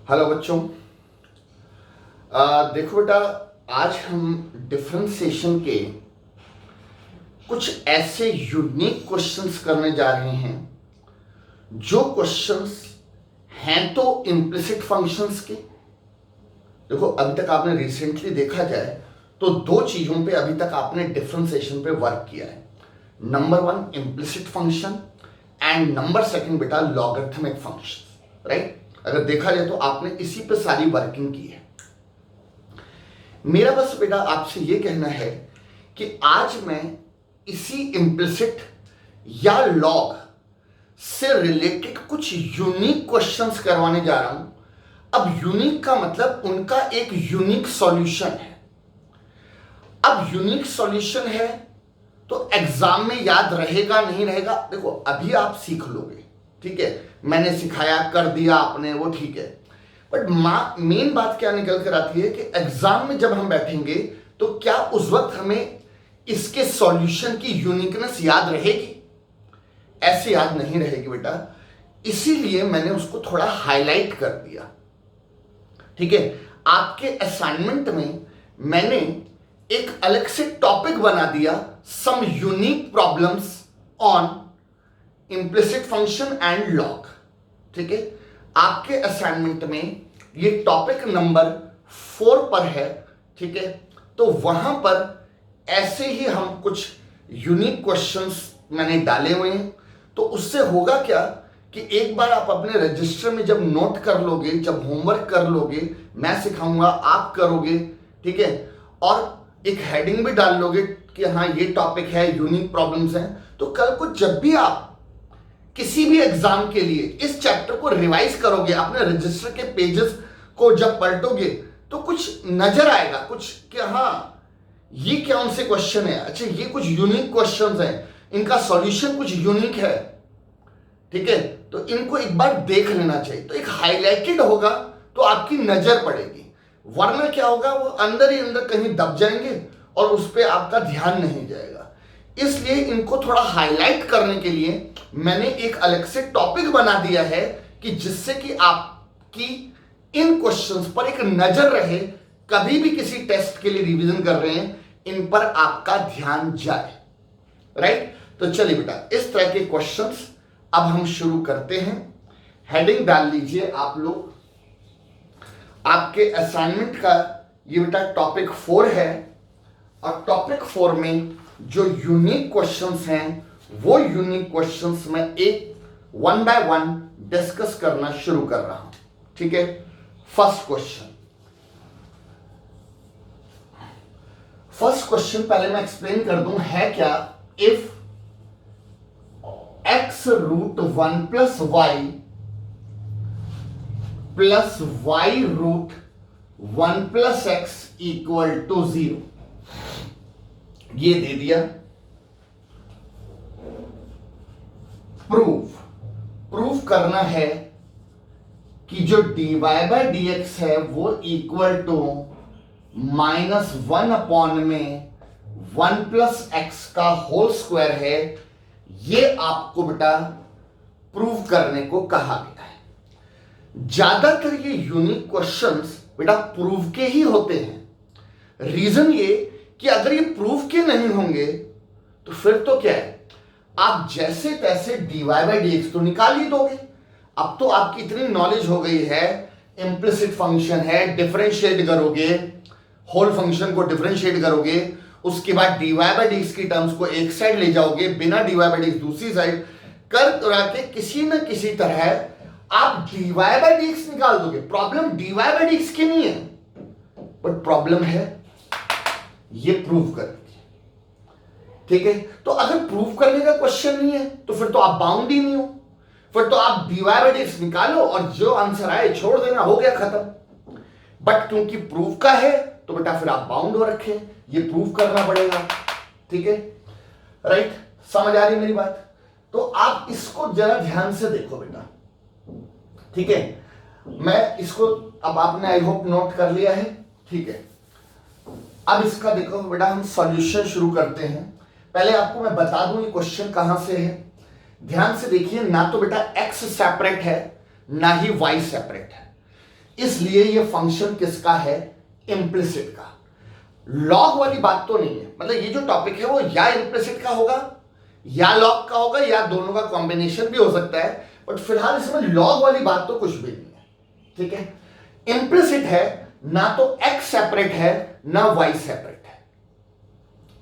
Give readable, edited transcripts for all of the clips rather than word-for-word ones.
Hello बच्चों। देखो बेटा, आज हम डिफरेंशिएशन के कुछ ऐसे यूनिक क्वेश्चंस करने जा रहे हैं जो क्वेश्चंस हैं तो इम्प्लिसिट फंक्शंस के। देखो, अभी तक आपने रिसेंटली देखा जाए तो दो चीजों पे अभी तक आपने डिफरेंशिएशन पे वर्क किया है। Number one implicit function and number second बेटा लॉगरिथमिक फंक्शन, राइट। अगर देखा जाए तो आपने इसी पे सारी वर्किंग की है। मेरा बस बेटा आपसे ये कहना है कि आज मैं इसी इम्प्लिसिट या लॉग से रिलेटेड कुछ यूनिक क्वेश्चंस करवाने जा रहा हूं। अब यूनिक का मतलब उनका एक यूनिक सॉल्यूशन है। अब यूनिक सॉल्यूशन है तो एग्जाम में याद रहेगा नहीं रहेगा, देखो अभी आप सीख लोगे, ठीक है। मैंने सिखाया, कर दिया आपने, वो ठीक है। बट मेन बात क्या निकल कर आती है कि एग्जाम में जब हम बैठेंगे तो क्या उस वक्त हमें इसके सॉल्यूशन की यूनिकनेस याद रहेगी? ऐसे याद नहीं रहेगी बेटा। इसीलिए मैंने उसको थोड़ा हाईलाइट कर दिया, ठीक है। आपके असाइनमेंट में मैंने एक अलग से टॉपिक बना दिया, some unique problems on implicit function and log, ठीक है। आपके असाइनमेंट में ये टॉपिक नंबर 4 पर है, ठीक है। तो वहां पर ऐसे ही हम कुछ यूनिक क्वेश्चंस मैंने डाले हुए हैं। तो उससे होगा क्या कि एक बार आप अपने रजिस्टर में जब नोट कर लोगे, जब होमवर्क कर लोगे, मैं सिखाऊंगा, आप करोगे, ठीक है, और एक हेडिंग भी डाल लोगे कि हाँ ये टॉपिक है, यूनिक प्रॉब्लम्स हैं, तो कल को जब भी आप किसी भी एग्जाम के लिए इस चैप्टर को रिवाइज करोगे, अपने रजिस्टर के पेजेस को जब पलटोगे तो कुछ नजर आएगा, कुछ कि हाँ ये कौन से क्वेश्चन है, अच्छा ये कुछ यूनिक क्वेश्चंस हैं, इनका सॉल्यूशन कुछ यूनिक है, ठीक है। तो इनको एक बार देख लेना चाहिए। तो एक हाईलाइटेड होगा तो आपकी नजर पड़ेगी, वरना क्या होगा, वो अंदर ही अंदर कहीं दब जाएंगे और उस पर आपका ध्यान नहीं जाएगा। इसलिए इनको थोड़ा हाईलाइट करने के लिए मैंने एक अलग से टॉपिक बना दिया है कि जिससे कि आपकी इन क्वेश्चंस पर एक नजर रहे, कभी भी किसी टेस्ट के लिए रिवीजन कर रहे हैं, इन पर आपका ध्यान जाए, राइट। तो चलिए बेटा, इस तरह के क्वेश्चंस अब हम शुरू करते हैं। हेडिंग डाल लीजिए आप लोग। आपके असाइनमेंट का ये बेटा टॉपिक 4 है और टॉपिक 4 में जो यूनिक क्वेश्चंस हैं वो यूनिक क्वेश्चंस मैं एक 1 बाय 1 डिस्कस करना शुरू कर रहा हूं, ठीक है। फर्स्ट क्वेश्चन पहले मैं एक्सप्लेन कर दूं है क्या। If x root 1 plus y root 1 plus x equal to 0, ये दे दिया। प्रूफ करना है कि जो dy बाय dx है वो इक्वल टू -1 अपॉन में 1 प्लस एक्स का होल स्क्वायर है। ये आपको बेटा प्रूव करने को कहा गया है। ज्यादातर ये यूनिक क्वेश्चंस बेटा प्रूव के ही होते हैं। रीजन ये कि अगर ये प्रूफ के नहीं होंगे तो फिर तो क्या है, आप जैसे तैसे dy बाय dx तो निकाल ही दोगे। अब तो आपकी इतनी नॉलेज हो गई है, इम्प्लिसिट फंक्शन है, डिफरेंशिएट करोगे, होल फंक्शन को डिफरेंशिएट करोगे, उसके बाद dy बाय dx की टर्म्स को एक साइड ले जाओगे, बिना dy बाय dx दूसरी साइड कर के किसी न किसी तरह आप dy बाय dx निकाल दोगे। प्रॉब्लम dy बाय dx की नहीं है, बट प्रॉब्लम है ये प्रूव करने की, ठीक है। तो अगर प्रूव करने का क्वेश्चन नहीं है तो फिर तो आप बाउंड ही नहीं हो, फिर तो आप dy बाय dx निकालो और जो आंसर आए छोड़ देना, हो गया खत्म। बट क्योंकि प्रूव का है तो बेटा फिर आप बाउंड हो रखे, ये प्रूव करना पड़ेगा, ठीक है, राइट। समझ आ रही मेरी बात? तो आप इसको जरा ध्यान से देखो बेटा, ठीक है। मैं इसको अब आपने आई होप नोट कर लिया है, ठीक है। अब इसका देखो बेटा, हम सॉल्यूशन शुरू करते हैं। पहले आपको मैं बता दूं ये क्वेश्चन कहां से है। ध्यान से देखिए, ना तो बेटा x सेपरेट है ना ही y सेपरेट है। इसलिए ये फंक्शन किसका है? इम्प्लिसिट का। लॉग वाली बात तो नहीं है, मतलब ये जो टॉपिक है वो या इम्प्लिसिट का होगा या लॉग का होगा या दोनों का कॉम्बिनेशन भी हो सकता है, बट फिलहाल इसमें लॉग वाली बात तो कुछ भी नहीं है। ठीक है, इम्प्लिसिट है, ना तो एक्स सेपरेट है ना वाई सेपरेट है।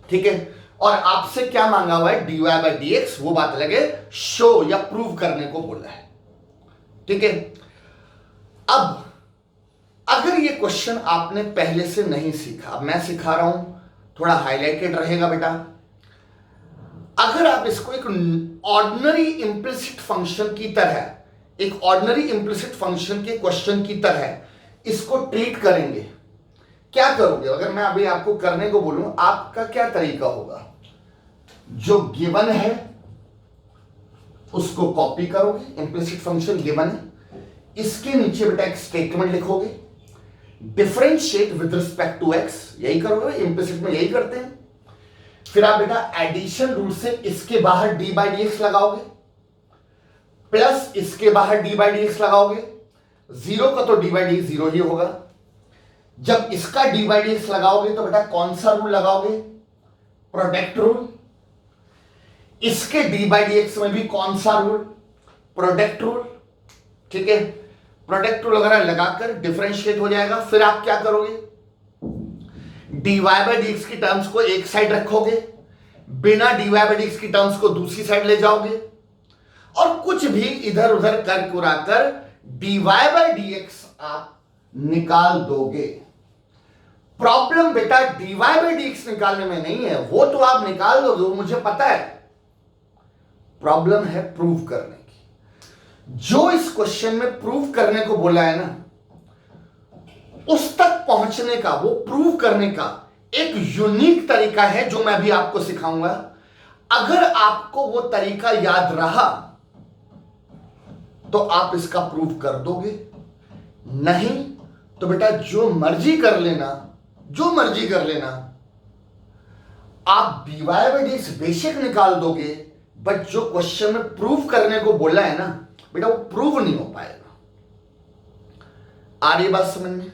ठीक है, और आपसे क्या मांगा हुआ है? dy बाई डी एक्स, वो बात लगे शो या प्रूव करने को बोला है। ठीक है, अब अगर ये क्वेश्चन आपने पहले से नहीं सीखा, अब मैं सिखा रहा हूं, थोड़ा हाईलाइटेड रहेगा बेटा। अगर आप इसको एक ऑर्डिनरी इंप्लिसिट फंक्शन की तरह, एक ऑर्डिनरी इंप्लिसिट फंक्शन के क्वेश्चन की तरह इसको ट्रीट करेंगे, क्या करोगे? अगर मैं अभी आपको करने को बोलूं, आपका क्या तरीका होगा? जो गिवन है उसको कॉपी करोगे, इंप्लिसिट फंक्शन गिवन है, इसके नीचे बेटा एक स्टेटमेंट लिखोगे, differentiate with respect to X, यही करोगे, इंप्लिसिट में यही करते हैं। फिर आप बेटा एडिशन रूल से इसके बाहर डी बाई डी एक्स लगाओगे, प्लस इसके बाहर डी बाई डी एक्स लगाओगे, जीरो का तो डी बाई डी जीरो ही होगा। जब इसका डी बाई डी एक्स लगाओगे तो बेटा कौन सा रूल लगाओगे? Product rule. इसके डी बाई डी एक्स में भी कौन सा रूल? Product rule. ठीक है, प्रोडक्ट रूल वगैरह लगाकर डिफरेंशिएट हो जाएगा। फिर आप क्या करोगे? dy बाई डी एक्स की टर्म्स को एक साइड रखोगे, बिना dy बाई डी एक्स की टर्म्स को दूसरी साइड ले जाओगे, और कुछ भी इधर उधर कर कुराकर dy बाई डी एक्स आप निकाल दोगे। प्रॉब्लम बेटा dy बाई डी एक्स निकालने में नहीं है, वो तो आप निकाल दोगे, वो मुझे पता है। प्रॉब्लम है प्रूव करने की। जो इस क्वेश्चन में प्रूव करने को बोला है ना, उस तक पहुंचने का, वो प्रूव करने का एक यूनिक तरीका है जो मैं भी आपको सिखाऊंगा। अगर आपको वो तरीका याद रहा तो आप इसका प्रूव कर दोगे, नहीं तो बेटा जो मर्जी कर लेना, जो मर्जी कर लेना। आप dy बाई डी एक्स बेशक निकाल दोगे, बट जो क्वेश्चन में प्रूव करने को बोला है ना बेटा, वो प्रूव नहीं हो पाएगा। आ रही बात समझ में?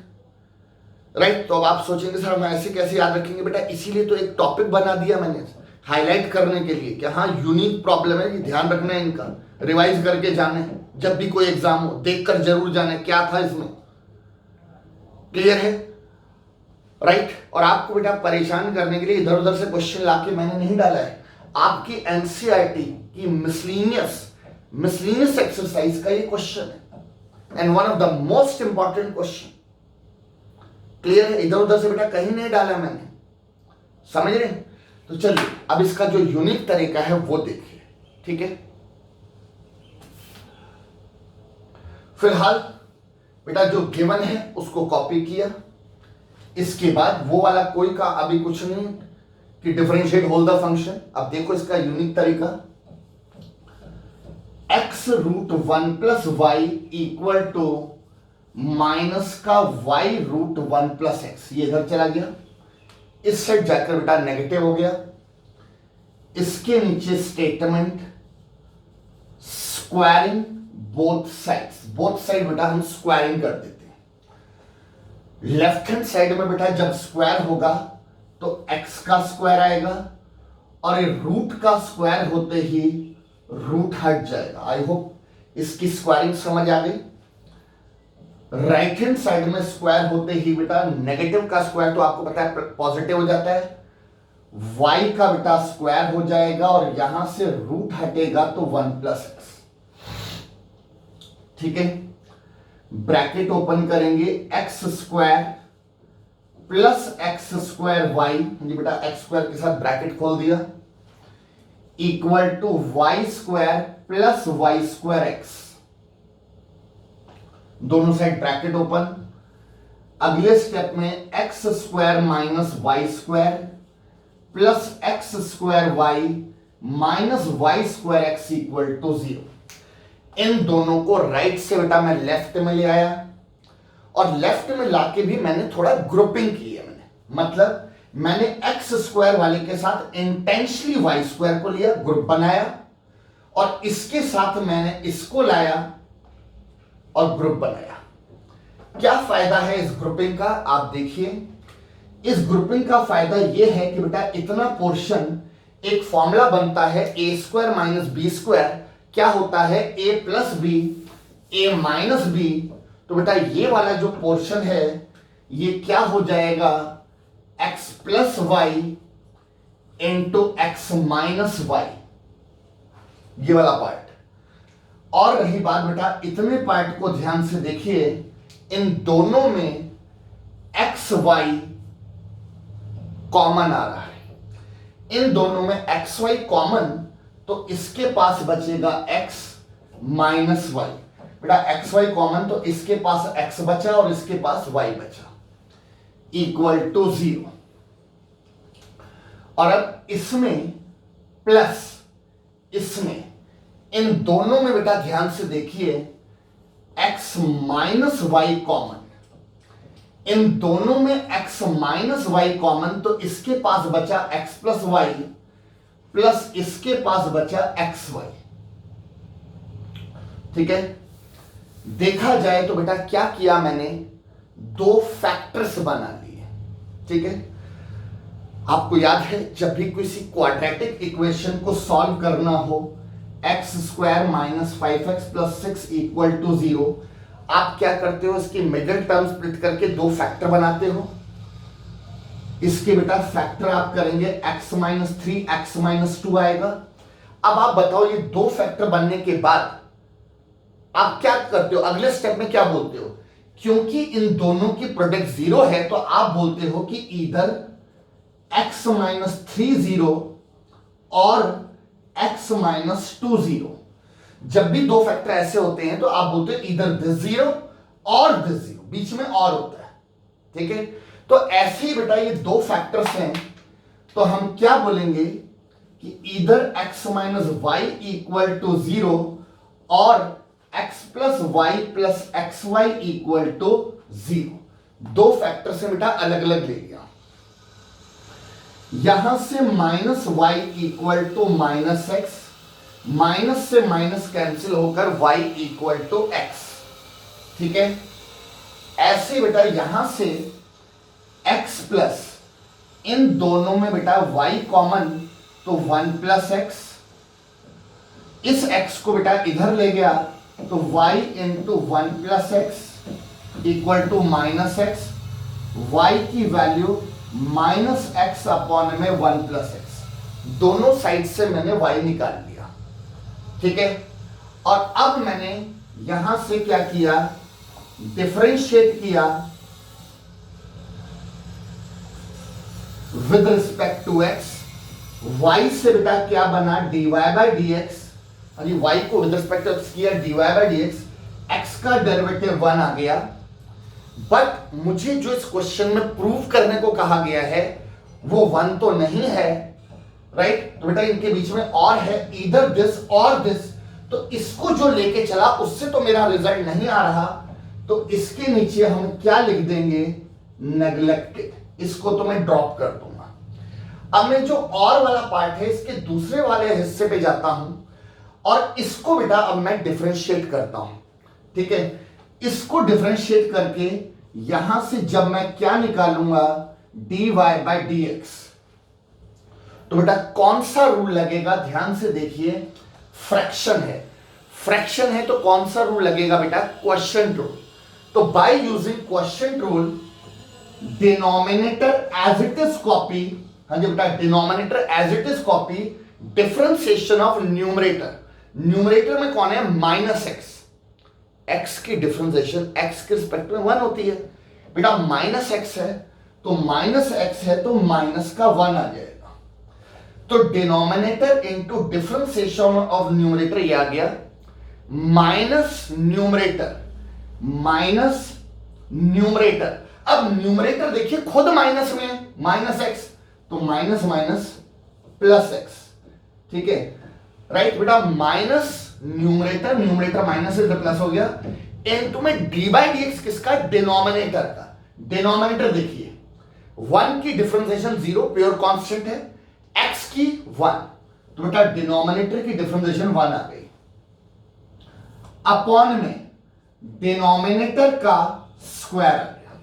राइट। तो अब आप सोचेंगे सर हम ऐसे कैसे याद रखेंगे? बेटा इसीलिए तो एक टॉपिक बना दिया मैंने, हाईलाइट करने के लिए कि हाँ यूनिक प्रॉब्लम है, ध्यान रखना है, इनका रिवाइज करके जाने, जब भी कोई एग्जाम हो देखकर जरूर जाने क्या था इसमें। क्लियर है? राइट। और आपको बेटा परेशान करने के लिए इधर उधर से क्वेश्चन लाके मैंने नहीं डाला है। आपकी एनसीईआरटी की मिसलिनियस एक्सरसाइज का ये क्वेश्चन है, and one of the most important question. Clear है? इधर उधर से बेटा कहीं नहीं डाला मैंने, समझ रहे हैं? तो चलिए अब इसका जो यूनिक तरीका है वो देखिए। ठीक है, फिलहाल बेटा जो गिवन है उसको कॉपी किया, इसके बाद वो वाला कोई का अभी कुछ नहीं कि डिफरेंशिएट होल द फंक्शन। अब देखो इसका यूनिक तरीका, x root one plus Y equal to minus का y root one plus X, ये इधर चला गया, इस साइड जाकर बेटा नेगेटिव हो गया। इसके नीचे statement squaring both sides, both side बेटा हम स्क्वायरिंग कर देते हैं। लेफ्ट हैंड साइड में बेटा जब स्क्वायर होगा तो x का स्क्वायर आएगा, और ये रूट का स्क्वायर होते ही रूट हट जाएगा। आई होप इसकी स्क्वायरिंग समझ आ गई। राइट हैंड साइड में स्क्वायर होते ही बेटा नेगेटिव का स्क्वायर तो आपको पता है पॉजिटिव हो जाता है, y का बेटा स्क्वायर हो जाएगा, और यहां से रूट हटेगा तो वन प्लस एक्स। ठीक है, ब्रैकेट ओपन करेंगे, X square plus X square Y, बेटा एक्स स्क्वायर के साथ ब्रैकेट खोल दिया, equal to Y square plus Y square X, दोनों साइड ब्रैकेट ओपन। अगले स्टेप में X square minus Y square plus X square Y minus Y square X equal to 0। इन दोनों को राइट से बेटा मैं लेफ्ट में ले आया, और लेफ्ट में लाके भी मैंने थोड़ा ग्रुपिंग की है। मतलब मैंने एक्स स्क्वायर वाले के साथ इंटेंशनली वाई स्क्वायर को लिया, ग्रुप बनाया, और इसके साथ मैंने इसको लाया और ग्रुप बनाया। क्या फायदा है इस ग्रुपिंग का, आप देखिए। इस ग्रुपिंग का फायदा यह है कि बेटा इतना पोर्शन, एक फॉर्मूला बनता है ए स्क्वायर माइनस बी स्क्वायर, क्या होता है ए प्लस बी, ए माइनस बी। तो बेटा ये वाला जो पोर्शन है ये क्या हो जाएगा, X plus Y into X minus Y, ये वाला पार्ट। और रही बात बेटा इतने पार्ट को ध्यान से देखिए, इन दोनों में एक्स वाई कॉमन आ रहा है, इन दोनों में एक्स वाई कॉमन, तो इसके पास बचेगा एक्स माइनस वाई। बेटा एक्स वाई कॉमन, तो इसके पास एक्स बचा और इसके पास वाई बचा, इक्वल टू 0। और अब इसमें प्लस इसमें, इन दोनों में बेटा ध्यान से देखिए x माइनस वाई कॉमन, इन दोनों में x माइनस वाई कॉमन, तो इसके पास बचा x प्लस वाई प्लस इसके पास बचा एक्स वाई। ठीक है, देखा जाए तो बेटा क्या किया मैंने, दो फैक्टर्स बना लिए। ठीक है, आपको याद है जब भी किसी क्वाड्रेटिक इक्वेशन को सॉल्व करना हो, X square minus 5x plus 6 equal to 0, आप क्या करते हो, इसकी मिडिल टर्म स्प्लिट करके दो फैक्टर बनाते हो। इसके बेटा फैक्टर आप करेंगे x माइनस 3 एक्स माइनस 2 आएगा। अब आप बताओ ये दो फैक्टर बनने के बाद आप क्या करते हो, अगले स्टेप में क्या बोलते हो, क्योंकि इन दोनों की प्रोडक्ट 0 है तो आप बोलते हो कि इधर x माइनस 3 0 और x माइनस 2 0। जब भी दो फैक्टर ऐसे होते हैं तो आप बोलते हो इधर दिस 0 और दिस 0, बीच में और होता है। ठीक है, तो ऐसे ही बेटा ये दो फैक्टर्स हैं, तो हम क्या बोलेंगे कि इधर x minus Y equal to 0 और x plus Y plus X Y equal to 0। दो फैक्टर से बेटा अलग अलग ले लिया। यहां से minus Y equal to minus X, minus से माइनस कैंसिल होकर y इक्वल टू एक्स। ठीक है, ऐसे बेटा यहां से x प्लस, इन दोनों में बेटा y कॉमन, तो 1 प्लस एक्स, इस x को बेटा इधर ले गया तो y into 1 plus x equal to minus x, y की वैल्यू माइनस एक्स अपॉन में 1 प्लस एक्स, दोनों साइड से मैंने y निकाल लिया। ठीक है, और अब मैंने यहां से क्या किया, डिफरेंशिएट किया with respect to x। y से बेटा क्या बना, dy by d x, y को विद रिस्पेक्ट टू x किया dy by d x, x का डेरिवेटिव 1 आ गया। बट मुझे जो इस क्वेश्चन में प्रूव करने को कहा गया है वो 1 तो नहीं है, राइट। तो बेटा इनके बीच में और है, इधर दिस और दिस, तो इसको जो लेके चला उससे तो मेरा रिजल्ट नहीं आ रहा, तो इसके नीचे हम क्या लिख देंगे, नेग्लेक्टेड। इसको तो मैं ड्रॉप कर दूंगा। अब मैं जो और वाला पार्ट है इसके दूसरे वाले हिस्से पे जाता हूं और इसको बेटा अब मैं डिफरेंशिएट करता हूं। ठीक है, इसको डिफरेंशिएट करके यहां से जब मैं क्या निकालूंगा, dy बाई डी एक्स, तो बेटा कौन सा रूल लगेगा, ध्यान से देखिए, फ्रैक्शन है, फ्रैक्शन है तो कौन सा रूल लगेगा बेटा, क्वोशिएंट रूल। तो by using quotient rule, denominator as it is copy, हाँ जी बेटा, denominator as it is copy differentiation of numerator. Numerator में कौन है, माइनस एक्स, x की डिफरेंशिएशन x के रिस्पेक्ट में 1 होती है। बेटा माइनस x है तो माइनस x है तो माइनस का 1 आ जाएगा। तो denominator into differentiation of numerator ये आ गया, माइनस न्यूमरेटर माइनस न्यूमरेटर। अब न्यूमरेटर देखिए खुद माइनस में, माइनस x, तो माइनस माइनस प्लस x। ठीक है, राइट बेटा, माइनस न्यूमरेटर, न्यूमरेटर माइनस से प्लस हो गया, इनटू में डी बाई डी एक्स किसका, डिनोमिनेटर का। डिनोमिनेटर देखिए 1 की डिफरेंशिएशन 0 प्योर कांस्टेंट है, x की 1, तो बेटा डिनोमिनेटर की डिफरेंशिएशन 1 आ गई, अपॉन में डिनोमिनेटर का स्क्वायर आ गया,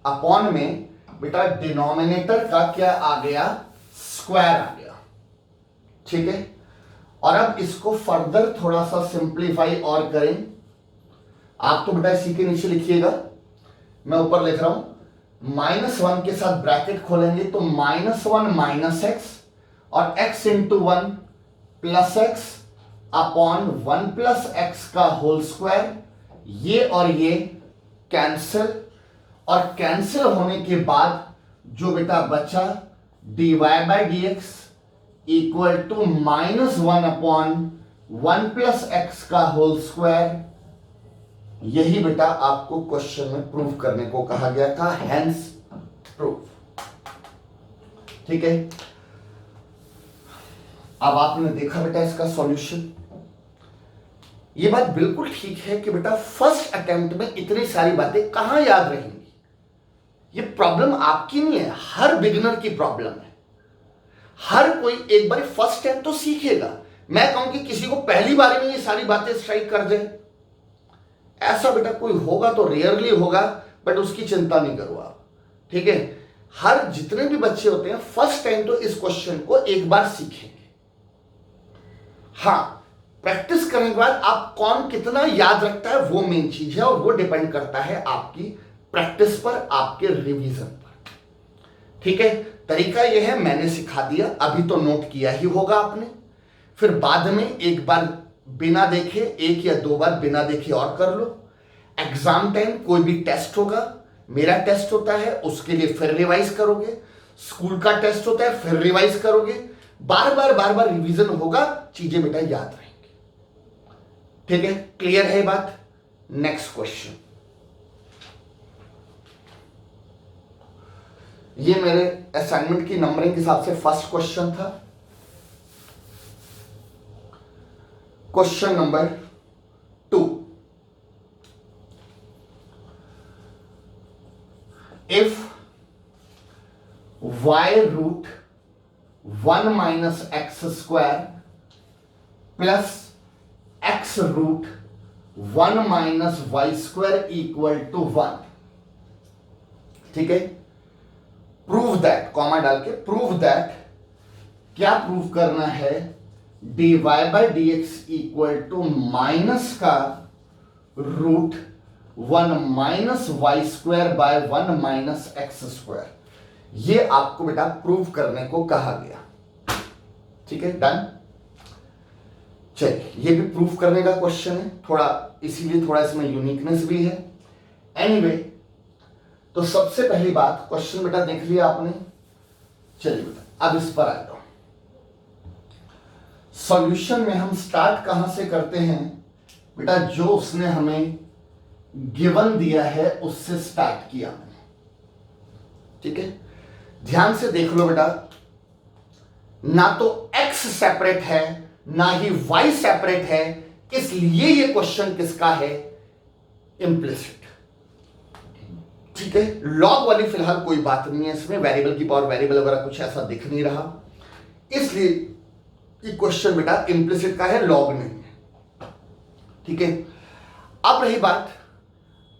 अपॉन में बेटा डिनोमिनेटर का क्या आ गया, स्क्वायर आ गया। ठीक है, और अब इसको फर्दर थोड़ा सा सिंप्लीफाई और करें। आप तो बेटा इसी के नीचे लिखिएगा, मैं ऊपर लिख रहा हूं, -1 के साथ ब्रैकेट खोलेंगे तो -1 माइनस एक्स और x into 1 plus x upon 1 plus x का होल स्क्वायर। ये और ये कैंसिल, और कैंसिल होने के बाद जो बेटा बचा dy by d x equal to -1 upon 1 plus x का होल स्क्वायर। यही बेटा आपको क्वेश्चन में प्रूव करने को कहा गया था, हेंस प्रूफ। ठीक है, अब आपने देखा बेटा इसका सॉल्यूशन। ये बात बिल्कुल ठीक है कि बेटा फर्स्ट अटेम्प्ट में इतनी सारी बातें कहां याद रहेंगी। ये प्रॉब्लम आपकी नहीं है, हर बिगिनर की प्रॉब्लम है। हर कोई एक बार फर्स्ट टाइम तो सीखेगा। मैं कहूं कि किसी को पहली बार में ये सारी बातें स्ट्राइक कर दे, ऐसा बेटा कोई होगा तो रेयरली होगा, बट उसकी चिंता नहीं करो आप। ठीक है, हर जितने भी बच्चे होते हैं फर्स्ट टाइम तो इस क्वेश्चन को एक बार सीखेंगे। हाँ, प्रैक्टिस करने के बाद आप कौन कितना याद रखता है वो मेन चीज है, और वो डिपेंड करता है आपकी प्रैक्टिस पर, आपके रिवीजन पर। ठीक है, तरीका यह है, मैंने सिखा दिया, अभी तो नोट किया ही होगा आपने, फिर बाद में एक बार बिना देखे, एक या दो बार बिना देखे और कर लो। एग्जाम टाइम कोई भी टेस्ट होगा, मेरा टेस्ट होता है, उसके लिए फिर रिवाइज करोगे, स्कूल का टेस्ट होता है फिर रिवाइज करोगे, बार बार रिवीजन होगा, चीजें बेटा याद रहेंगी। ठीक है, क्लियर है बात। नेक्स्ट क्वेश्चन, ये मेरे असाइनमेंट की नंबरिंग के हिसाब से फर्स्ट क्वेश्चन था। Question number 2, if y root 1 minus x square plus x root 1 minus Y square equal to 1। ठीक है, प्रूव दैट, कॉमा डाल के प्रूव दैट, क्या प्रूव करना है, dy by d x equal to minus का root 1 minus Y square by 1 minus x square. ये आपको बेटा प्रूव करने को कहा गया। ठीक है, डन। चलिए, ये भी प्रूव करने का क्वेश्चन है, थोड़ा इसीलिए थोड़ा इसमें यूनिकनेस भी है। एनीवे, तो सबसे पहली बात, क्वेश्चन बेटा देख लिया आपने। चलिए बेटा अब इस पर आ जाओ। सॉल्यूशन में हम स्टार्ट कहां से करते हैं बेटा, जो उसने हमें गिवन दिया है उससे स्टार्ट किया मैंने। ठीक है, ध्यान से देख लो बेटा, ना तो x सेपरेट है ना ही y सेपरेट है, इसलिए ये क्वेश्चन किसका है, इम्प्लिसिट। ठीक है, लॉग वाली फिलहाल कोई बात नहीं है इसमें, वेरिएबल की पावर वेरिएबल वगैरह कुछ ऐसा दिख नहीं रहा, इसलिए ये क्वेश्चन बेटा इम्प्लिसिट का है, लॉग नहीं है। ठीक है, अब रही बात,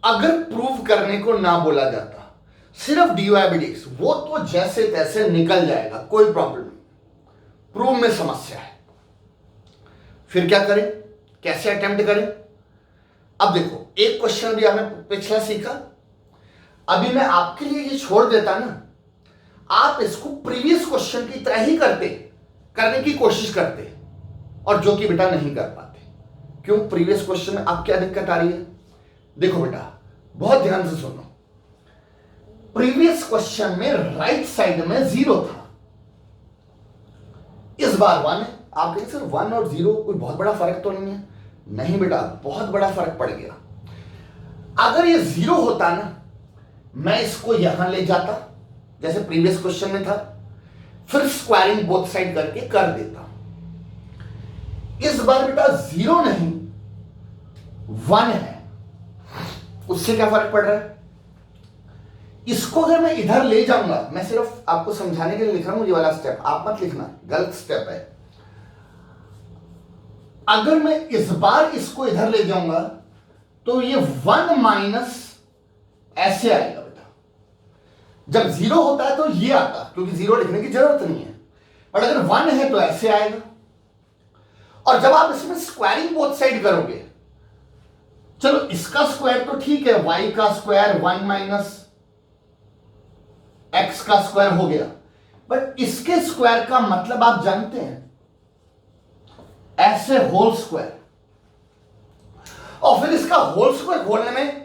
अगर प्रूव करने को ना बोला जाता, सिर्फ dy बाई डी एक्स, वो तो जैसे तैसे निकल जाएगा, कोई प्रॉब्लम नहीं। प्रूव में समस्या है, फिर क्या करें, कैसे अटेम्प्ट करें। अब देखो, एक क्वेश्चन भी आपने पिछला सीखा, अभी मैं आपके लिए ये छोड़ देता ना, आप इसको प्रीवियस क्वेश्चन की तरह ही करने की कोशिश करते, और जो कि बेटा नहीं कर पाते। क्यों, प्रीवियस क्वेश्चन में आप क्या दिक्कत आ रही है, देखो बेटा बहुत ध्यान से सुनो। प्रीवियस क्वेश्चन में राइट साइड में 0 था, इस बार 1 है। आप कहेंगे सर 1 और 0 कोई बहुत बड़ा फर्क तो नहीं है, नहीं बेटा बहुत बड़ा फर्क पड़ गया। अगर ये 0 होता ना, मैं इसको यहां ले जाता जैसे प्रीवियस क्वेश्चन में था, फिर स्क्वायरिंग बोथ साइड करके कर देता। इस बार बेटा 0 नहीं 1 है, उससे क्या फर्क पड़ रहा है। इसको अगर मैं इधर ले जाऊंगा, मैं सिर्फ आपको समझाने के लिए लिख रहा हूं ये वाला स्टेप, आप मत लिखना, गलत स्टेप है। अगर मैं इस बार इसको इधर ले जाऊंगा तो ये 1 माइनस ऐसे आएगा बेटा। जब 0 होता है तो ये आता, क्योंकि 0 लिखने की जरूरत नहीं है, और अगर 1 है तो ऐसे आएगा। और जब आप इसमें स्क्वायरिंग बोथ साइड करोगे, चलो इसका स्क्वायर तो ठीक है, y का स्क्वायर 1 माइनस x का स्क्वायर हो गया, बट इसके स्क्वायर का मतलब आप जानते हैं, ऐसे होल स्क्वायर। और फिर इसका होल स्क्वायर खोलने में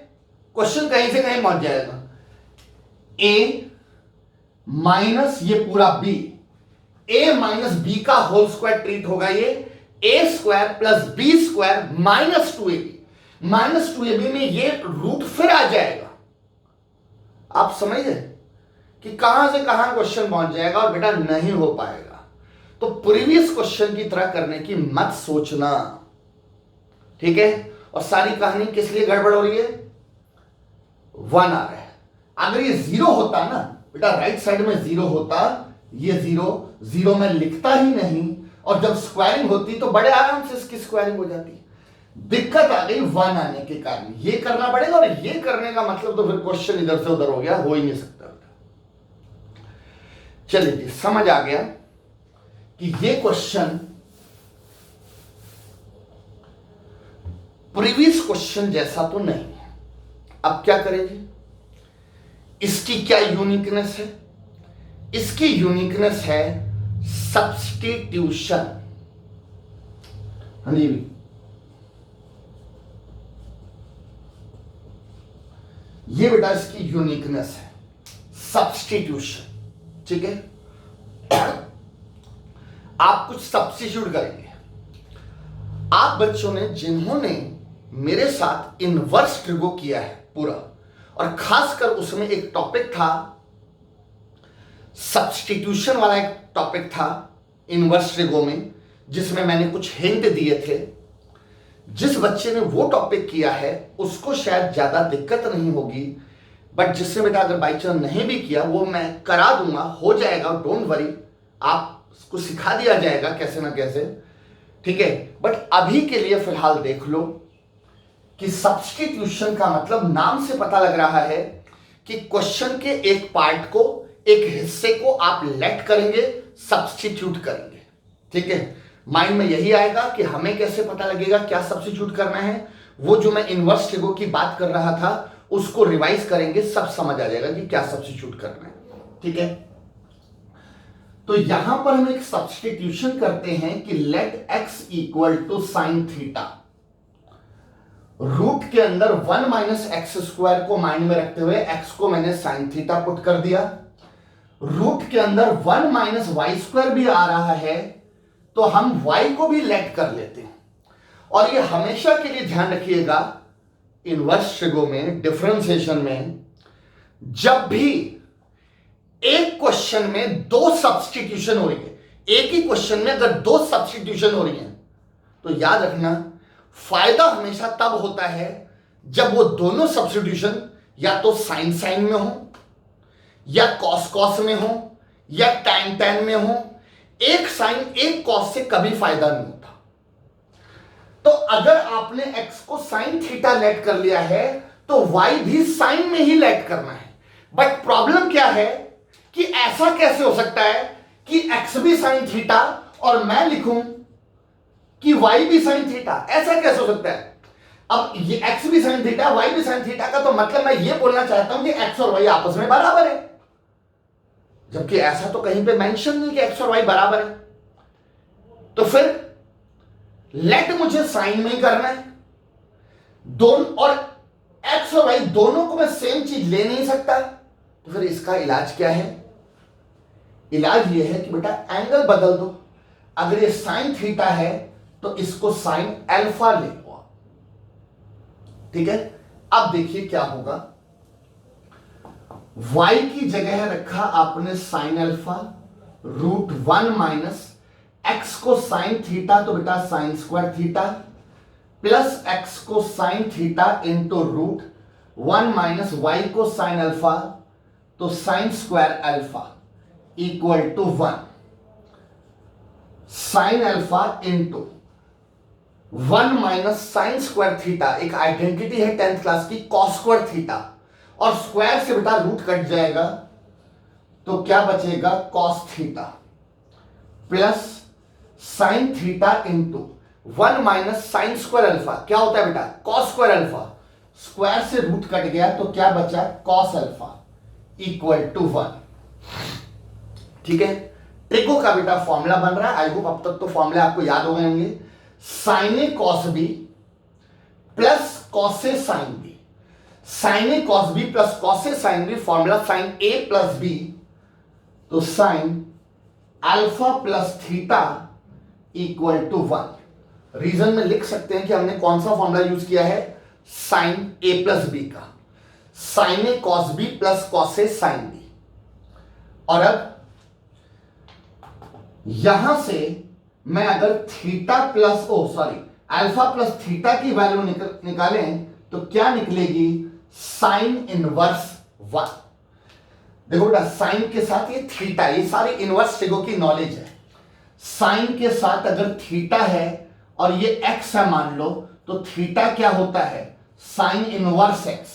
क्वेश्चन कहीं से कहीं पहुंच जाएगा। a माइनस ये पूरा b, a माइनस बी का होल स्क्वायर ट्रीट होगा ये a square plus B square minus 2ab। Minus 2ab में ये रूट फिर आ जाएगा। आप समझे कि कहां से कहां क्वेश्चन पहुंच जाएगा, और बेटा नहीं हो पाएगा। तो प्रीवियस क्वेश्चन की तरह करने की मत सोचना, ठीक है। और सारी कहानी किस लिए गड़बड़ हो रही है, 1 आ रहा है। अगर ये 0 होता ना बेटा, राइट साइड में 0 होता, ये 0 में लिखता ही नहीं, और जब स्क्वायरिंग होती तो बड़े आराम से इसकी स्क्वायरिंग हो जाती। दिक्कत आ गई 1 आने के कारण, ये करना पड़ेगा, और ये करने का मतलब तो फिर क्वेश्चन इधर से उधर हो गया, हो ही नहीं सकता। चलिए जी, समझ आ गया कि ये क्वेश्चन प्रीवियस क्वेश्चन जैसा तो नहीं है। अब क्या करेंगे, इसकी क्या यूनिकनेस है, इसकी यूनिकनेस है सब्स्टिट्यूशन। हाँ जी, ये बेटा इसकी यूनिकनेस है, सब्स्टिट्यूशन, ठीक है। आप कुछ सब्स्टिट्यूट करेंगे। आप बच्चों ने जिन्होंने मेरे साथ इनवर्स ट्रिगो किया है पूरा, और खासकर उसमें एक टॉपिक था सब्स्टिट्यूशन वाला, एक टॉपिक था इनवर्स ट्रिगो में, जिसमें मैंने कुछ हिंट दिए थे। जिस बच्चे ने वो टॉपिक किया है उसको शायद ज्यादा दिक्कत नहीं होगी, बट जिसने बेटा अगर बाई चांस नहीं भी किया, वो मैं करा दूंगा, हो जाएगा, डोंट वरी, आपको सिखा दिया जाएगा कैसे ना कैसे, ठीक है। बट अभी के लिए फिलहाल देख लो कि सब्स्टिट्यूशन का मतलब नाम से पता लग रहा है कि क्वेश्चन के एक पार्ट को, एक हिस्से को आप लेट करेंगे, सब्स्टिट्यूट करेंगे, ठीक है। माइंड में यही आएगा कि हमें कैसे पता लगेगा क्या सब्स्टिट्यूट करना है। वो जो मैं इनवर्स ट्रिगो की बात कर रहा था उसको रिवाइज करेंगे, सब समझ आ जाएगा कि क्या सब्स्टिट्यूट करना है, ठीक है। तो यहां पर हम एक सब्स्टिट्यूशन करते हैं कि let x equal to sine theta. Root के अंदर 1 माइनस एक्स स्क्वायर को माइंड में रखते हुए x को मैंने साइन थीटा पुट कर दिया। रूट के अंदर 1 माइनस वाई स्क्वायर भी आ रहा है, तो हम y को भी लेट कर लेते हैं। और ये हमेशा के लिए ध्यान रखिएगा, इनवर्स ट्रिगो में, डिफरेंशिएशन में, जब भी एक क्वेश्चन में 2 सब्स्टिट्यूशन हो रही है, एक ही क्वेश्चन में अगर 2 सब्स्टिट्यूशन हो रही है, तो याद रखना फायदा हमेशा तब होता है जब वो दोनों सब्स्टिट्यूशन या तो साइन साइन में हो, या कॉस कॉस में हो, या टैन टैन में हो। एक साइन एक कॉस से कभी फायदा नहीं होता। तो अगर आपने x को साइन थीटा लेट कर लिया है तो y भी साइन में ही लेट करना है। बट प्रॉब्लम क्या है कि ऐसा कैसे हो सकता है कि x भी साइन थीटा और मैं लिखूं कि y भी साइन थीटा, ऐसा कैसे हो सकता है। अब ये x भी साइन थीटा, y भी साइन थीटा का तो मतलब मैं ये बोलना चाहता हूं कि x और y आपस में बराबर है, जबकि ऐसा तो कहीं पे मेंशन नहीं कि x और y बराबर है। तो फिर लेट मुझे साइन में ही करना है, दोनों, और x और y दोनों को मैं सेम चीज ले नहीं सकता। तो फिर इसका इलाज क्या है, इलाज ये है कि बेटा एंगल बदल दो। अगर ये साइन थीटा है तो इसको साइन अल्फा ले लो, ठीक है। अब देखिए क्या होगा, y की जगह रखा आपने sine alpha, root 1 minus x को साइन थीटा, तो बेटा sine square theta, plus x को sine theta into root 1 minus y को साइन अल्फा, तो sine square alpha equal to 1। Sine alpha into 1 minus sine square theta, एक identity है 10th class की, cos square theta, और square से बेटा root cut जाएगा, तो क्या बचेगा cos theta plus sine theta into 1 minus sine square alpha, क्या होता है बेटा कॉस स्क्वायर अल्फा, स्क्वायर से रूट कट गया तो क्या बचा कॉस अल्फा इक्वल टू 1। ठीक है, ट्रिको का बेटा फॉर्मूला बन रहा है, आई होप अब तक तो फॉर्मूले आपको याद हो गए होंगे। Sine A cos B plus cos A sine B, sine A cos B plus cos A sine B, formula sine A plus B, तो sine alpha plus theta equal to 1। Reason में लिख सकते हैं कि हमने कौन सा फॉर्मूला यूज किया है, साइन ए प्लस बी का, साइन ए कॉस बी प्लस कॉस ए साइन बी। और अब यहां से मैं अगर theta plus alpha plus theta की वैल्यू निकालें तो क्या निकलेगी साइन इनवर्स 1। देखो बेटा साइन के साथ ये थीटा, ये सारे इनवर्स ट्रिगो की नॉलेज है। साइन के साथ अगर थीटा है और ये एक्स है मान लो, तो थीटा क्या होता है साइन इनवर्स एक्स,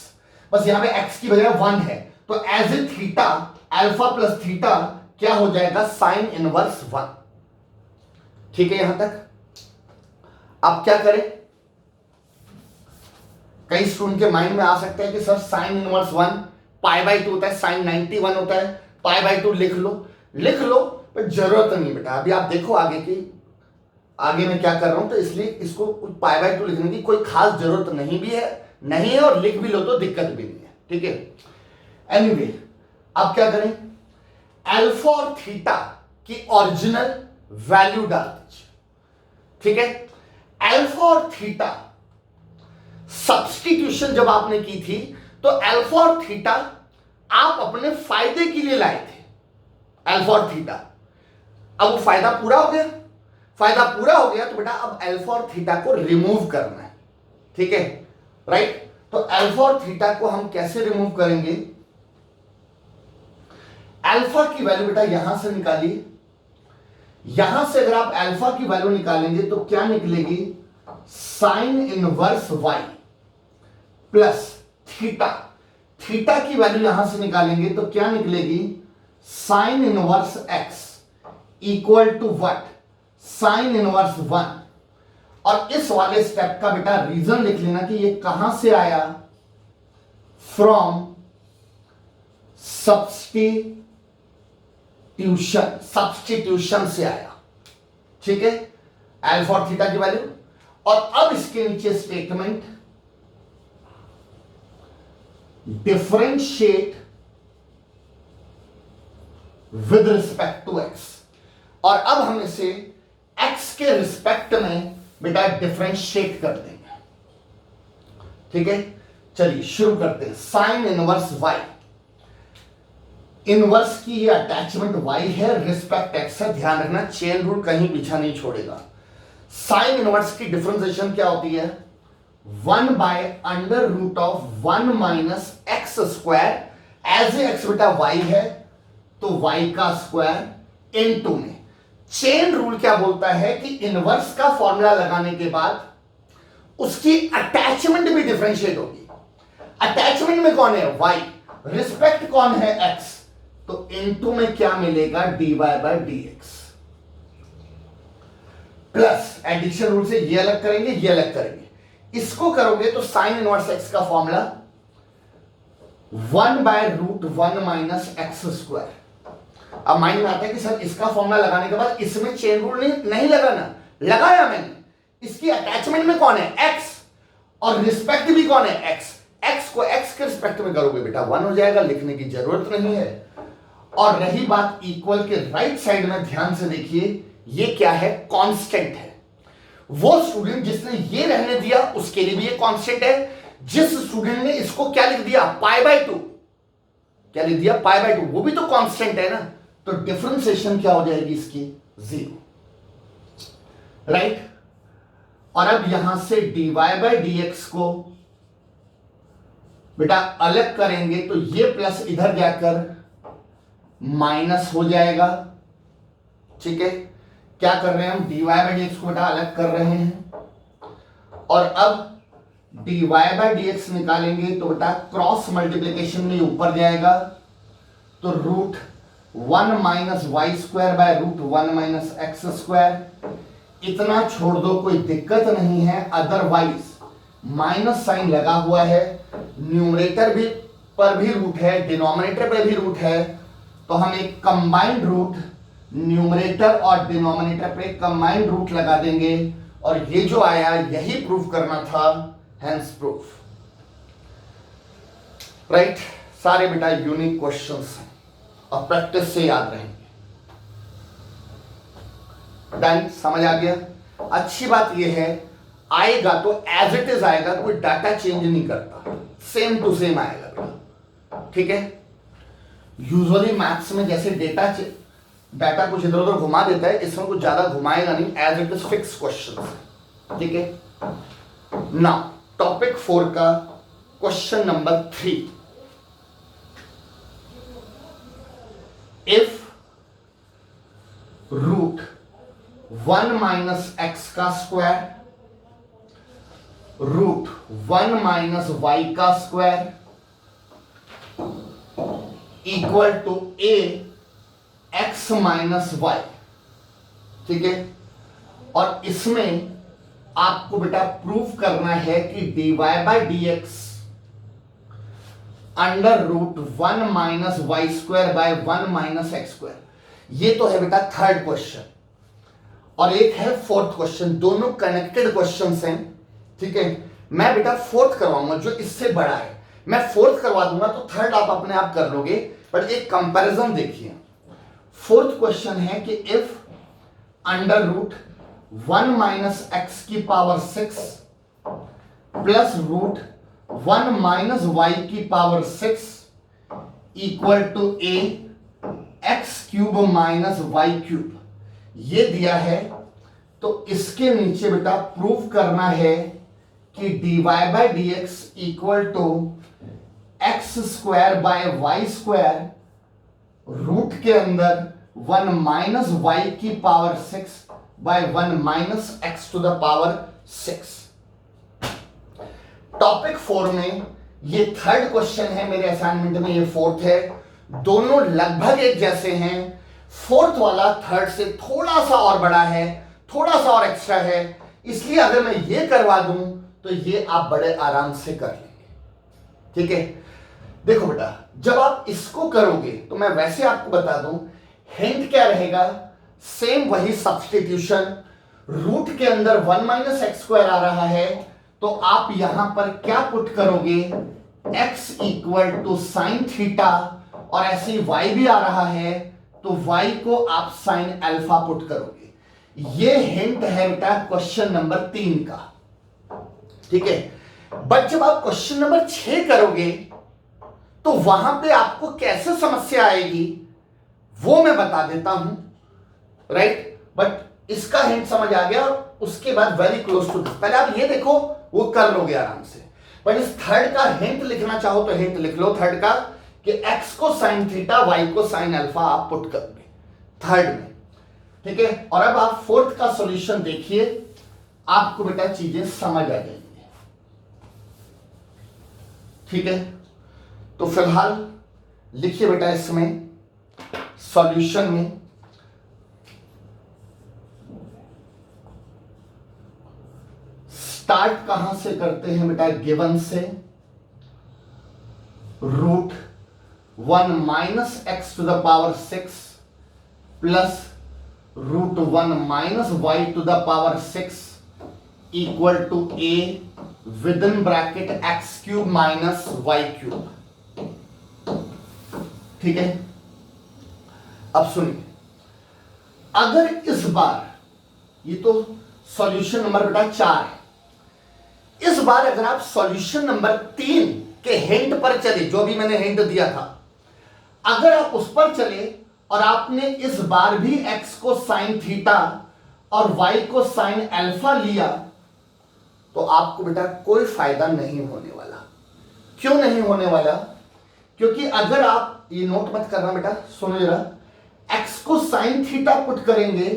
बस यहां पे एक्स की बजाय 1 है, तो as a theta alpha plus theta क्या हो जाएगा साइन इनवर्स 1। ठीक है यहां तक। अब क्या करें, कई स्टूडेंट के माइंड में आ सकता है कि सर साइन इनवर्स 1 पाई/2 होता है, साइन 91 होता है, पाई/2 लिख लो, पर जरूरत नहीं बेटा। अभी आप देखो आगे मैं क्या कर रहा हूं, तो इसलिए इसको पाई/2 लिखने की कोई खास जरूरत नहीं है, और लिख भी लो तो दिक्कत भी नहीं है। ठीक है, एनीवे अब क्या करें, अल्फा और थीटा की ओरिजिनल वैल्यू डाल दीजिए। ठीक है, अल्फा और थीटा सब्स्टिट्यूशन जब आपने की थी तो अल्फा और थीटा आप अपने फायदे के लिए लाए थे, अल्फा और थीटा। अब वो फायदा पूरा हो गया, तो बेटा अब अल्फा और थीटा को रिमूव करना है। ठीक है, राइट। तो अल्फा और थीटा को हम कैसे रिमूव करेंगे, अल्फा की वैल्यू बेटा यहां से निकालिए, यहां से अगर आप अल्फा की वैल्यू निकालेंगे तो क्या निकलेगी sine inverse y plus theta, theta की वैल्यू यहां से निकालेंगे तो क्या निकलेगी sine inverse x equal to what sine inverse 1। और इस वाले स्टेप का बेटा रीजन लिख लेना कि ये कहां से आया, फ्रॉम सब्स्टिट्यूशन से आया। ठीक है, अल्फा और थीटा की वैल्यू। और अब इसके नीचे statement differentiate with respect to x, और अब हम इसे एक्स के रिस्पेक्ट में बेटा डिफरेंशिएट कर देंगे। ठीक है, चलिए शुरू करते हैं। साइन इनवर्स y, इनवर्स की ये अटैचमेंट y है, रिस्पेक्ट एक्स है, ध्यान रखना चेन रूल कहीं पीछा नहीं छोड़ेगा। साइन इनवर्स की डिफरेंशिएशन क्या होती है 1 by under root of 1 minus x square, as a x बेटा y है तो y का स्क्वायर इनटू में चेन रूल क्या बोलता है कि इनवर्स का फॉर्मूला लगाने के बाद उसकी अटैचमेंट भी डिफरेंशिएट होगी। अटैचमेंट में कौन है y, रिस्पेक्ट कौन है x, तो इनटू में क्या मिलेगा dy by dx, plus addition rule से ये अलग करेंगे, ये अलग करेंगे, इसको करोगे तो साइन इनवर्स x का formula 1 by root 1 minus x square. अब माइंड में आता है कि सर इसका फॉर्मूला लगाने के बाद इसमें चेन रूल नहीं लगाना, लगाया मैंने। इसकी अटैचमेंट में कौन है x, और रिस्पेक्ट भी कौन है x, x को x के रिस्पेक्ट में करोगे बेटा 1 हो जाएगा, लिखने की जरूरत नहीं है। और रही बात इक्वल के राइट साइड में, ध्यान से देखिए ये क्या है कांस्टेंट है। वो स्टूडेंट जिसने ये रहने दिया उसके लिए भी ये कांस्टेंट है, जिस स्टूडेंट ने इसको क्या लिख दिया पाई/2, क्या लिख दिया पाई/2, वो भी तो कांस्टेंट है ना, तो डिफरेंशिएशन क्या हो जाएगी इसकी 0, राइट। और अब यहां से dy बाय dx को बेटा अलग करेंगे तो ये प्लस इधर जाकर माइनस हो जाएगा। ठीक है, क्या कर रहे हैं हम dy बाय dx को बेटा अलग कर रहे हैं, और अब dy बाय dx निकालेंगे तो बेटा क्रॉस मल्टीप्लीकेशन में ऊपर जाएगा, तो root 1 minus Y square by root 1 minus x square, इतना छोड़ दो, कोई दिक्कत नहीं है। अदरवाइज माइनस साइन लगा हुआ है, न्यूमरेटर भी पर भी रूट है, डिनोमिनेटर पर भी रूट है, तो हम एक कंबाइंड रूट न्यूमरेटर और डिनोमिनेटर पे कंबाइंड रूट लगा देंगे, और ये जो आया यही प्रूफ करना था, हेंस प्रूफ। राइट, सारे बेटा यूनिक क्वेश्चंस हैं और प्रैक्टिस से याद रहेंगे। डन, समझ आ गया। अच्छी बात यह है, आएगा तो एज इट इज आएगा, कोई डाटा चेंज नहीं करता, सेम टू सेम आएगा बेटा, ठीक है। यूजुअली मैथ्स में जैसे डाटा कुछ इधर उधर घुमा देता है, इसमें कुछ ज्यादा घुमाएगा नहीं, as it is fix question, ठीक है। नाउ टॉपिक 4 का question number 3, if root 1 minus x का स्क्वायर रूट 1 माइनस वाई का square equal to A x minus y, ठीक है। और इसमें आपको बेटा प्रूफ करना है कि dy by dx under root 1 minus Y square by 1 minus x square, ये तो है बेटा थर्ड क्वेश्चन, और एक है फोर्थ क्वेश्चन, दोनों कनेक्टेड क्वेश्चंस हैं, ठीक है। मैं बेटा फोर्थ करवाऊंगा जो इससे बड़ा है, मैं फोर्थ करवा दूंगा तो थर्ड आप अपने आप कर लोगे, पर एक कंपैरिजन देखिए। फोर्थ क्वेश्चन है कि if under root 1 minus x की power 6 plus root 1 minus y की power 6 equal to A x cube minus y cube, ये दिया है, तो इसके नीचे बेटा प्रूफ करना है कि dy by dx equal to x square by y square root के अंदर 1 माइनस वाई की power 6 by 1 minus x to the power 6। Topic 4 में ये थर्ड क्वेश्चन है, मेरे असाइनमेंट में ये फोर्थ है, दोनों लगभग एक जैसे हैं। फोर्थ वाला थर्ड से थोड़ा सा और बड़ा है, थोड़ा सा और एक्स्ट्रा है, इसलिए अगर मैं ये करवा दूं तो ये आप बड़े आराम से कर लेंगे, ठीक है। देखो बेटा, जब आप इसको करोगे तो मैं वैसे आपको बता दूं, हिंट क्या रहेगा, सेम वही सब्स्टिट्यूशन, रूट के अंदर 1 माइनस एक्स स्क्वायर आ रहा है, तो आप यहां पर क्या पुट करोगे, x equal to sine theta, और ऐसे ही y भी आ रहा है तो y को आप साइन अल्फा पुट करोगे। ये हिंट है बेटा क्वेश्चन नंबर 3 का, ठीक है। बट जब आप क्वेश्चन नंबर 6 करोगे तो वहां पे आपको कैसे समस्या आएगी वो मैं बता देता हूं, राइट। बट इसका हिंट समझ आ गया, और उसके बाद वेरी क्लोज टू दिस, पहले आप ये देखो, वो कर लोगे आराम से। बट इस थर्ड का हिंट लिखना चाहो तो हिंट लिख लो थर्ड का, कि x को साइन थीटा, y को साइन अल्फा आप पुट करोगे थर्ड में, ठीक है। और अब आप फोर्थ का सॉल्यूशन देखिए, आपको बेटा चीजें समझ आ जाएंगी, ठीक है। तो फिलहाल लिखिए बेटा इसमें सॉल्यूशन में स्टार्ट कहां से करते हैं बेटा, गिवन से, root 1 minus x to the power 6 plus root 1 minus y to the power 6 equal to A with in bracket x cube minus y cube, ठीक है। अब सुनिए, अगर इस बार, ये तो सॉल्यूशन नंबर बेटा 4 है, इस बार अगर आप सॉल्यूशन नंबर 3 के हिंट पर चले, जो भी मैंने हिंट दिया था, अगर आप उस पर चले और आपने इस बार भी x को साइन थीटा और y को साइन अल्फा लिया, तो आपको बेटा कोई फायदा नहीं होने वाला। क्यों नहीं होने वाला? क्योंकि अगर आप, ये नोट मत करना बेटा, सुनो जरा, x को साइन थीटा पुट करेंगे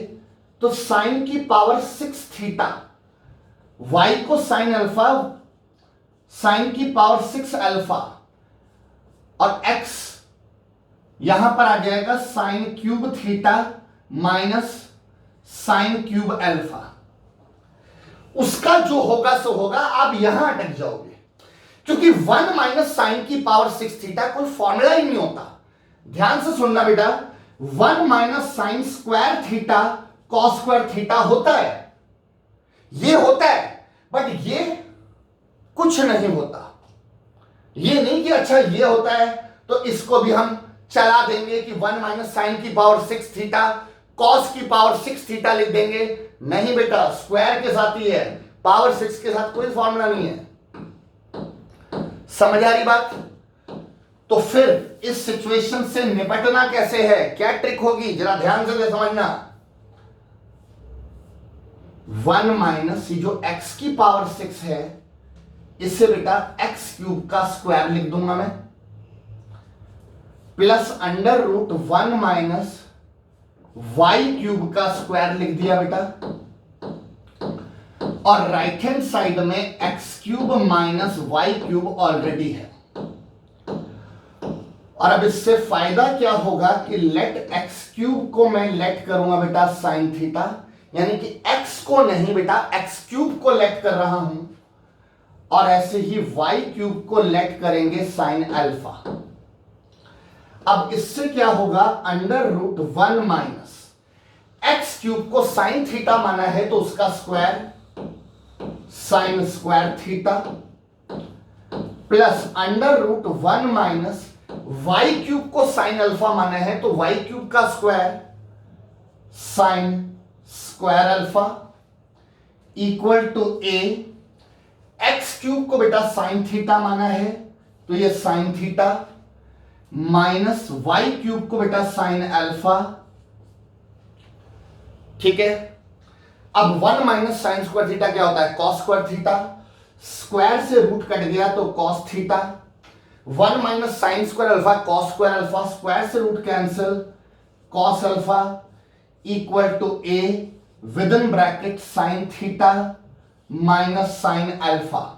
तो साइन की पावर 6 थीटा, y को साइन अल्फा साइन की पावर 6 अल्फा और x यहां पर आ जाएगा sine cube theta minus sine cube alpha. उसका जो होगा सो होगा, आप यहां अटक जाओगे क्योंकि 1 माइनस साइन की पावर 6 थीटा कोई फॉर्मूला ही नहीं होता। ध्यान से सुनना बेटा, 1 minus sine square theta cos square theta होता है, ये होता है, बट ये कुछ नहीं होता। ये नहीं कि अच्छा ये होता है तो इसको भी हम चला देंगे कि 1 माइनस साइन की पावर 6 थीटा कॉस की पावर 6 थीटा लिख देंगे। नहीं बेटा, स्क्वायर के साथ ही है, पावर 6 के साथ कोई फॉर्मूला नहीं है। समझ आ रही बात? तो फिर इस सिचुएशन से निपटना कैसे है, क्या ट्रिक होगी, जरा ध्यान से समझना। 1 माइनस जो x की पावर 6 है, इससे बेटा x क्यूब का स्क्वायर लिख दूंगा मैं, plus under root 1 minus y cube का स्क्वायर लिख दिया बेटा, और राइट हैंड साइड में x cube minus y cube already है। और अब इससे फायदा क्या होगा कि लेट एक्स क्यूब को मैं लेट करूंगा बेटा साइन थीटा, यानी कि एक्स को नहीं बेटा एक्स क्यूब को लेट कर रहा हूं, और ऐसे ही वाई क्यूब को लेट करेंगे साइन अल्फा। अब इससे क्या होगा, under root 1 minus x cube को साइन थीटा माना है तो उसका square sine square theta, plus under root 1 minus y cube को साइन अल्फा माना है तो वाई क्यूब का square sine square alpha equal to A. X cube को बेटा साइन थीटा माना है तो ये sine theta minus y cube को बेटा साइन अल्फा। ठीक है, अब 1 माइनस साइन स्क्वायर थीटा क्या होता है, कॉस स्क्वायर थीटा, स्क्वायर से रूट कट गया तो cos theta, 1 minus sine square alpha cos square alpha, square से root cancel, cos alpha equal to A with in bracket sine theta minus sine alpha.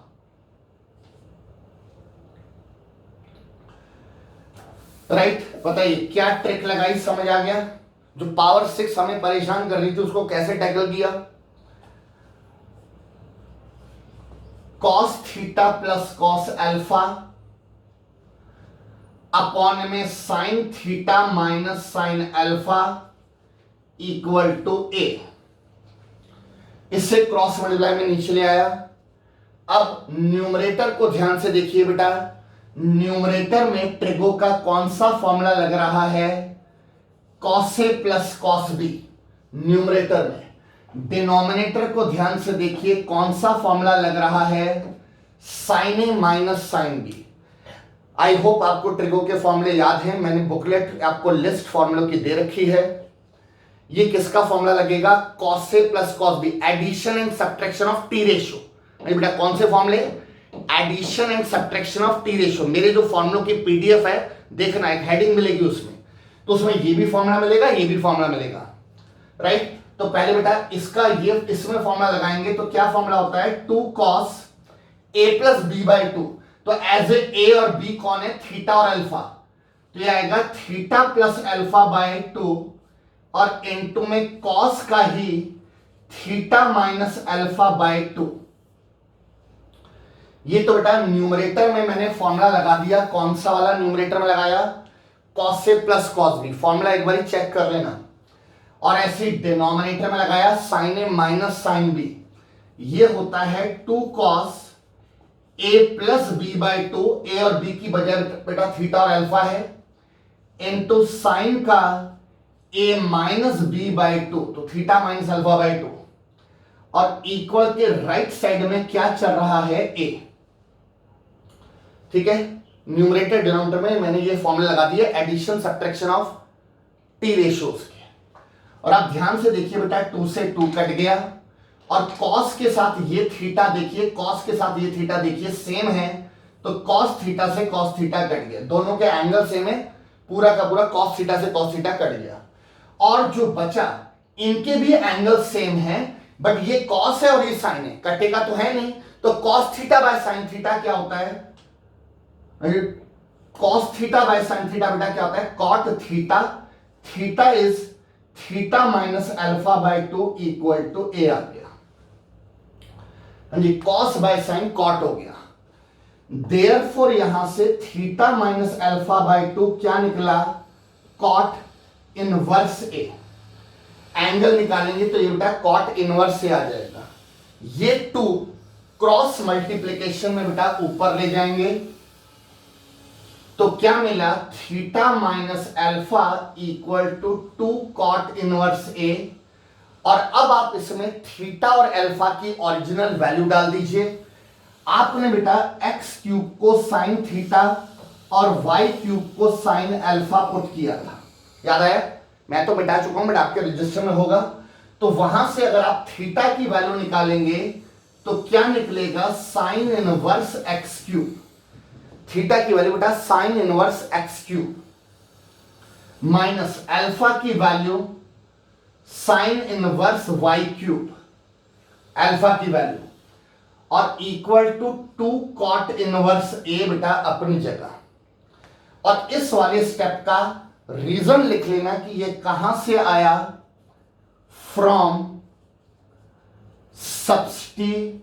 Right, बताइए क्या trick लगाई, समझ आ गया? जो पावर 6 हमें परेशान कर रही थी उसको कैसे टैकल किया। Cos theta plus cos alpha upon में sine theta minus sine alpha equal to a. इससे क्रॉस मल्टीप्लाई में नीचे ले आया। अब न्यूमरेटर को ध्यान से देखिए बेटा, न्यूमरेटर में ट्रिगो का कौन सा फॉर्मूला लग रहा है, cos A plus cos B numerator में। डिनोमिनेटर को ध्यान से देखिए, कौन सा फॉर्मूला लग रहा है, sine A minus sine B. I hope आपको ट्रिगो के फॉर्मूले याद हैं, मैंने बुकलेट आपको लिस्ट फॉर्मूलों की दे रखी है। ये किसका फॉर्मूला लगेगा, cos A plus cos B, addition and subtraction of T ratio. बेटा कौन से फॉर्मूले, addition and subtraction of T ratio. मेरे जो फॉर्मूलों की पीडीएफ है देखना, एक हेडिंग मिलेगी उसमें, तो उसमें ये भी फॉर्मूला मिलेगा, ये भी फॉर्मूला मिलेगा। राइट, तो पहले बेटा इसका ये इसमें फॉर्मूला लगाएंगे तो क्या फॉर्मूला होता है, 2 cos a plus B by 2। तो एज ए और बी कौन है, थीटा और अल्फा, तो ये आएगा थीटा प्लस अल्फा बाय 2 और इनटू में कॉस का ही थीटा माइनस अल्फा बाय 2। ये तो बेटा न्यूमरेटर में मैंने फॉर्मूला लगा दिया, कौन सा वाला न्यूमरेटर में लगाया, cos A plus cos B, formula एक बार चेक कर लेना। और ऐसे डिनोमिनेटर में लगाया sine A minus sine B, ये होता है 2 cos A plus B by 2, A और बी की बजाय बेटा थीटा और अल्फा है, इनटू साइन का ए माइनस बी बाई 2, तो थीटा माइनस अल्फा बाई 2, और इक्वल के राइट साइड में क्या चल रहा है, ए। ठीक है, न्यूमरेटर डिनोमिनेटर में मैंने ये फॉर्मूला लगा दिया, addition subtraction of T ratios के। और आप ध्यान से देखिए बेटा, 2 से 2 कट गया, और कॉस के साथ ये थीटा देखिए, कॉस के साथ ये थीटा देखिए सेम है, तो कॉस थीटा से कॉस थीटा कट गया, दोनों के एंगल सेम है, पूरा का पूरा कॉस थीटा से कॉस थीटा कट गया। और जो बचा इनके भी एंगल सेम है, बट ये कॉस है और ये साइन है, कटेगा तो है नहीं, तो cos theta by sine theta क्या होता है? cos theta by sine theta बेटा क्या होता है? cot theta, theta is theta minus alpha by 2 equal to a आ गया। हाँ जी, cos बाय साइन cot हो गया। देयरफॉर यहां से थीटा माइनस अल्फा बाय 2 क्या निकला? cot इनवर्स ए। एंगल निकालेंगे तो ये बेटा cot इनवर्स ए आ जाएगा। ये 2 क्रॉस मल्टीप्लीकेशन में बेटा ऊपर ले जाएंगे तो क्या मिला? Theta minus alpha equal to 2 cot inverse a. और अब आप इसमें थीटा और अल्फा की ओरिजिनल वैल्यू डाल दीजिए। आपने बेटा एक्स क्यूब को साइन थीटा और वाई क्यूब को साइन अल्फा पुट किया था, याद आया? मैं तो बता चुका हूं, बट आपके रजिस्टर में होगा। तो वहां से अगर आप थीटा की वैल्यू निकालेंगे तो क्या निकलेगा? Sine inverse x cube. Theta की वैल्यू बेटा sine inverse x cube minus alpha की value sine inverse y cube, alpha की वैल्यू, और equal to 2 cot inverse a बेटा अपनी जगह। और इस वाले स्टेप का रीजन लिख लेना कि ये कहां से आया? From substitution.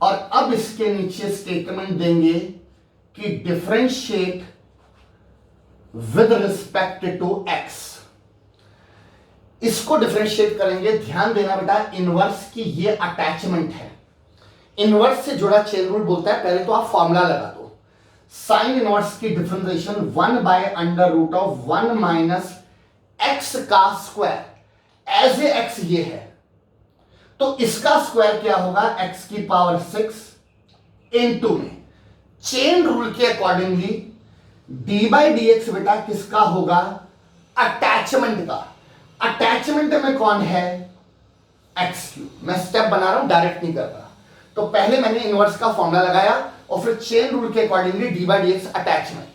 और अब इसके नीचे स्टेटमेंट देंगे कि differentiate with respect to x. इसको डिफरेंशिएट करेंगे। ध्यान देना बेटा, इनवर्स की ये अटैचमेंट है। इनवर्स से जुड़ा चेन रूल बोलता है पहले तो आप फॉर्मूला लगा दो। साइन इनवर्स की differentiation 1 by under root of 1 minus x का स्क्वायर। एज ए एक्स ये है तो इसका स्क्वायर क्या होगा? एक्स की पावर 6 इनटू में चेन रूल के accordingly d by d x बेटा किसका होगा? अटैचमेंट का। अटैचमेंट में कौन है? X cube. मैं स्टेप बना रहा हूं, डायरेक्ट नहीं कर रहा। तो पहले मैंने इनवर्स का फॉर्मूला लगाया और फिर चेन रूल के accordingly d by d x attachment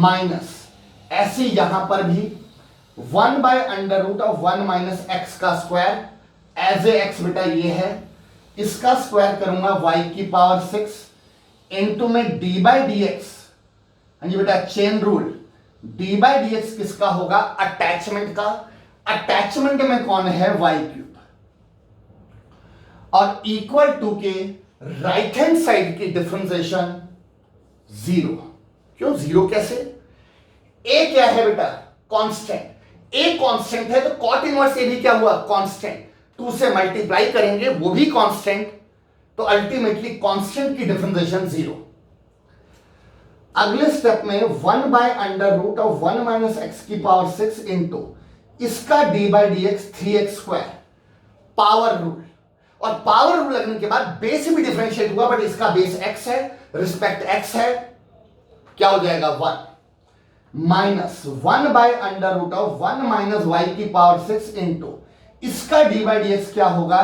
minus, ऐसे यहां पर भी 1 by under root of 1 minus x का स्क्वायर। एज ए एक्स बेटा ये है, इसका स्क्वायर करूंगा y की पावर 6 इनटू में डी बाई डी एक्स। हाँ जी बेटा, chain rule d by d x किसका होगा? अटैचमेंट का। अटैचमेंट में कौन है? y cube. और इक्वल टू के राइट हैंड साइड की डिफरेंशिएशन 0। क्यों 0? कैसे? a क्या है बेटा? कांस्टेंट। a कांस्टेंट है तो cot इनवर्स ए भी क्या हुआ? कांस्टेंट। 2 से मल्टीप्लाई करेंगे वो भी कांस्टेंट, तो अल्टीमेटली कांस्टेंट की डिफरेंशिएशन 0। अगले स्टेप में 1 by under root of 1 minus x की पावर 6 इंटू इसका d by d x 3x square, power rule. और पावर रूल लगने के बाद बेस भी डिफरेंशिएट हुआ, बट इसका बेस x है, रिस्पेक्ट x है, क्या हो जाएगा? 1 minus 1 by under root of 1 minus y की पावर 6 इंटू इसका डी बाई डी एक्स क्या होगा?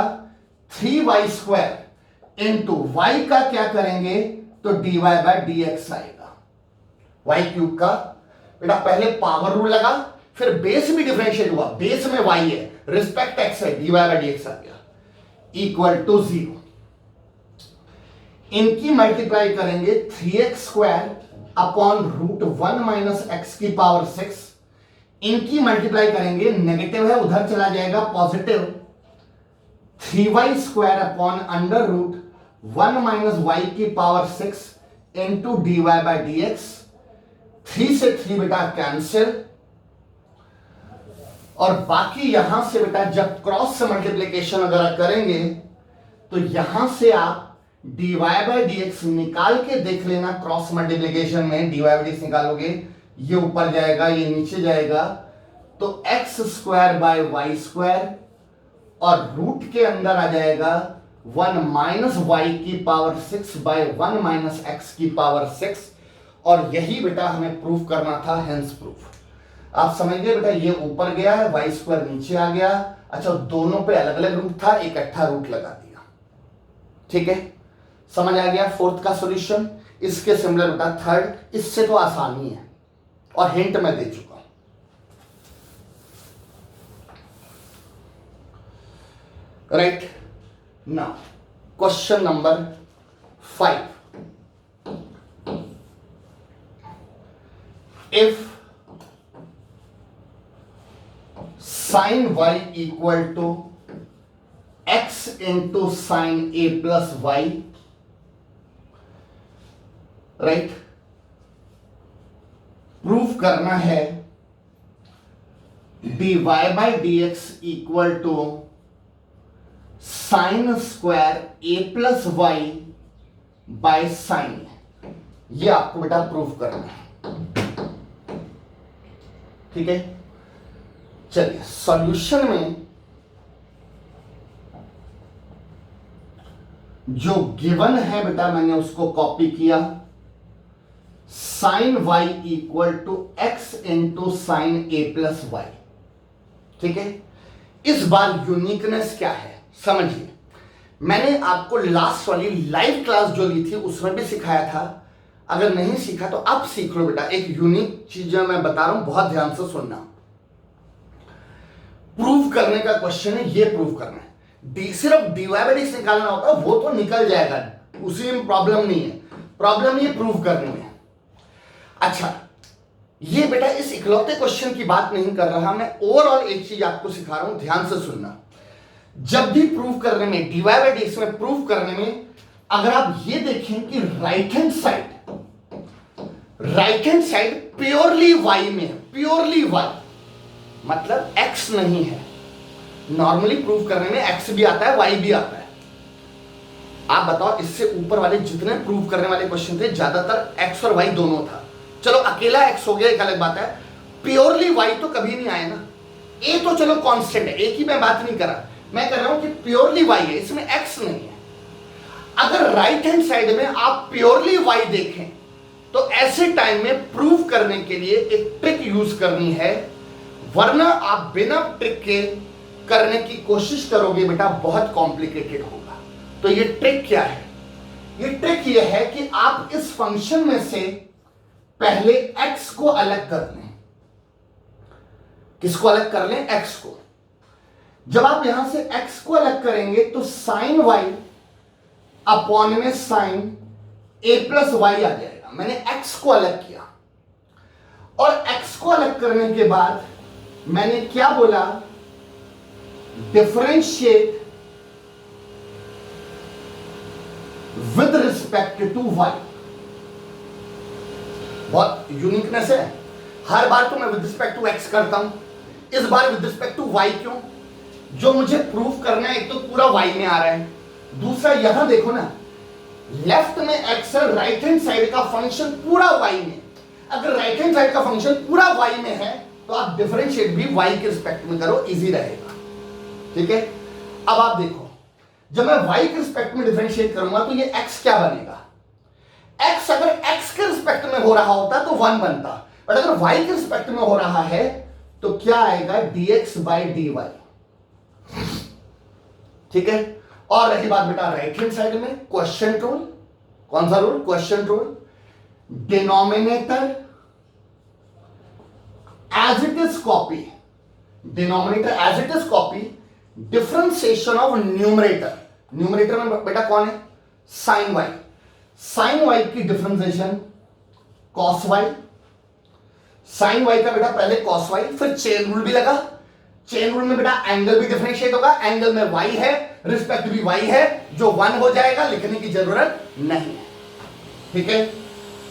3y स्क्वायर इंटू वाई का क्या करेंगे? तो dy बाय डी एक्स आएगा। y क्यूब का बेटा पहले पावर रूल लगा, फिर बेस भी डिफरेंशिएट हुआ, बेस में y है, रिस्पेक्ट x है, dy बाय डी एक्स आ गया इक्वल टू 0। इनकी मल्टीप्लाई करेंगे 3x square upon root 1 minus x की पावर 6। इनकी मल्टीप्लाई करेंगे, नेगेटिव है उधर चला जाएगा positive, 3y square upon under root 1 minus y की power 6 into d y by d x. 3 से 3 बेटा कैंसिल, और बाकी यहां से बेटा जब क्रॉस से मल्टीप्लीकेशन वगैरह करेंगे तो यहां से आप dy बाई डी एक्स निकाल के देख लेना। क्रॉस मल्टीप्लीकेशन में dy बाई डी एक्स निकालोगे, ये ऊपर जाएगा, ये नीचे जाएगा, तो x square by y square, और रूट के अंदर आ जाएगा 1 माइनस वाई की पावर 6 बाय 1 माइनस एक्स की पावर 6। और यही बेटा हमें प्रूफ करना था, हेंस प्रूफ। आप समझ गए बेटा, ये ऊपर गया है, वाई स्क्वायर नीचे आ गया। अच्छा, दोनों पे अलग अलग रूट था, इकट्ठा रूट लगा दिया। ठीक है, समझ आ गया फोर्थ का सॉल्यूशन। इसके सिमिलर बेटा थर्ड, इससे तो आसानी है और हिंट मैं दे चुका हूं। Right, now question number 5, if sin y equal to x into sine a plus y, right, prove करना है dy by d x equal to sine square a plus y by sine, ये आपको बेटा prove करना है, ठीक है। चलिए सॉल्यूशन में जो गिवन है बेटा मैंने उसको कॉपी किया, sine y equal to x into sine A plus y, ठीक है। इस बार यूनिकनेस क्या है समझिए, मैंने आपको लास्ट वाली लाइव क्लास जो ली थी उसमें भी सिखाया था, अगर नहीं सीखा तो आप सीख लो बेटा। एक यूनिक चीज मैं बता रहा हूं, बहुत ध्यान से सुनना। प्रूव करने का क्वेश्चन है, ये प्रूव करना है, सिर्फ dy बाई डी निकालना होता है, वो तो निकल जाएगा, उसी में प्रॉब्लम नहीं है, प्रॉब्लम ये प्रूव करने में। अच्छा ये बेटा इस इकलौते क्वेश्चन की बात नहीं कर रहा मैं, ओवरऑल एक चीज आपको सिखा रहा हूं, ध्यान से सुनना। जब भी प्रूव करने में dy बाई डी में प्रूव करने में अगर आप ये देखें कि right hand side purely y में है, प्योरली y मतलब x नहीं है। नॉर्मली प्रूव करने में x भी आता है y भी आता है। आप बताओ इससे ऊपर वाले जितने प्रूव करने वाले क्वेश्चन थे ज्यादातर x और y दोनों था, चलो अकेला x हो गया एक अलग बात है, प्योरली y तो कभी नहीं आए ना। a तो चलो कांस्टेंट है, a की मैं बात नहीं कर रहा, मैं कर रहा हूं कि प्योरली y है, इसमें x नहीं है। अगर राइट हैंड साइड में आप प्योरली y देखें तो ऐसे टाइम में प्रूव करने के लिए एक ट्रिक यूज करनी है, वरना आप बिना ट्रिक के करने की कोशिश करोगे बेटा बहुत कॉम्प्लिकेटेड होगा। तो ये ट्रिक क्या है? ये ट्रिक ये है कि आप इस फंक्शन में से पहले x को अलग कर लें। किसको अलग कर लें? x को। जब आप यहां से x को अलग करेंगे तो साइन y अपॉन में साइन a प्लस वाई आ जाएगा। मैंने x को अलग किया और x को अलग करने के बाद मैंने क्या बोला? Differentiate with respect to y। बहुत यूनिकनेस है, हर बार तो मैं विद रिस्पेक्ट टू x करता हूं, इस बार विद रिस्पेक्ट टू y क्यों? जो मुझे प्रूफ करना है एक तो पूरा y में आ रहा है, दूसरा यहां देखो ना, लेफ्ट में x है, राइट हैंड साइड का फंक्शन पूरा y में। अगर राइट हैंड साइड का फंक्शन पूरा y में है तो आप डिफरेंशिएट भी y के रिस्पेक्ट में करो, इजी रहेगा। ठीक है, अब आप देखो जब मैं y के रिस्पेक्ट में डिफरेंशिएट करूंगा तो ये x क्या बनेगा? x अगर x के रिस्पेक्ट में हो रहा होता तो 1 बनता, बट अगर y के रिस्पेक्ट में हो रहा है तो क्या आएगा? dx by dy। ठीक है, और रही बात बेटा राइट हैंड साइड में, क्वेश्चन रूल। कौन सा rule? Question rule. Denominator as it is copy, denominator as it is copy, differentiation of numerator. Numerator में बेटा कौन है? Sine y। साइन y की differentiation cos y। Sine y का बेटा पहले कॉस y, फिर चेन रूल भी लगा। चेन रूल में बेटा एंगल भी डिफरेंशिएट होगा, एंगल में y है, रिस्पेक्ट भी y है, जो 1 हो जाएगा, लिखने की जरूरत नहीं है। ठीक है,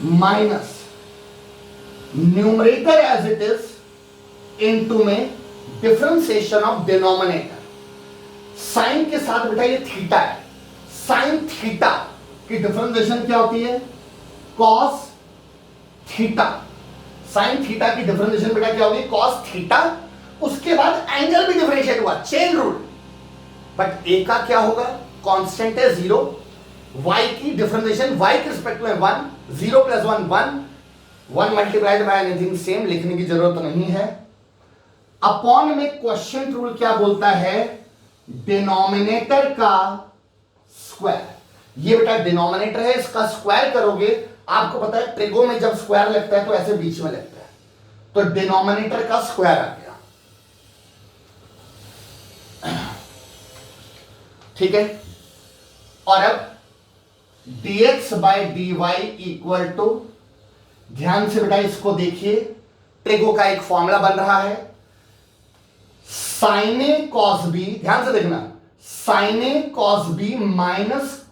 minus numerator as it is into में डिफरेंशिएशन ऑफ डिनोमिनेटर। साइन के साथ बेटा ये थीटा है, साइन थीटा की डिफरेंशिएशन क्या होती है? Cos theta. साइन थीटा की डिफरेंशिएशन बेटा क्या होगी? Cos theta. उसके बाद एंगल भी डिफरेंशिएट हुआ, चेन रूल, बट ए का क्या होगा? कांस्टेंट है 0। y की डिफरेंशिएशन y के रिस्पेक्ट में 1, 0 plus 1 1, 1 multiplied by anything same, लिखने की जरूरत नहीं है। अपॉन में क्वेश्चन रूल क्या बोलता है? डिनोमिनेटर का स्क्वायर। ये बेटा डिनोमिनेटर है, इसका स्क्वायर करोगे, आपको पता है ट्रिगो में जब स्क्वायर लगता है तो ऐसे बीच में लगता है, तो डिनोमिनेटर का स्क्वायर आ गया। ठीक है, और अब dx by dy equal to, ध्यान से बेटा इसको देखिए, ट्रिगो का एक फॉर्मूला बन रहा है, साइन ए कॉस बी, ध्यान से देखना, साइन ए कॉस बी माइनस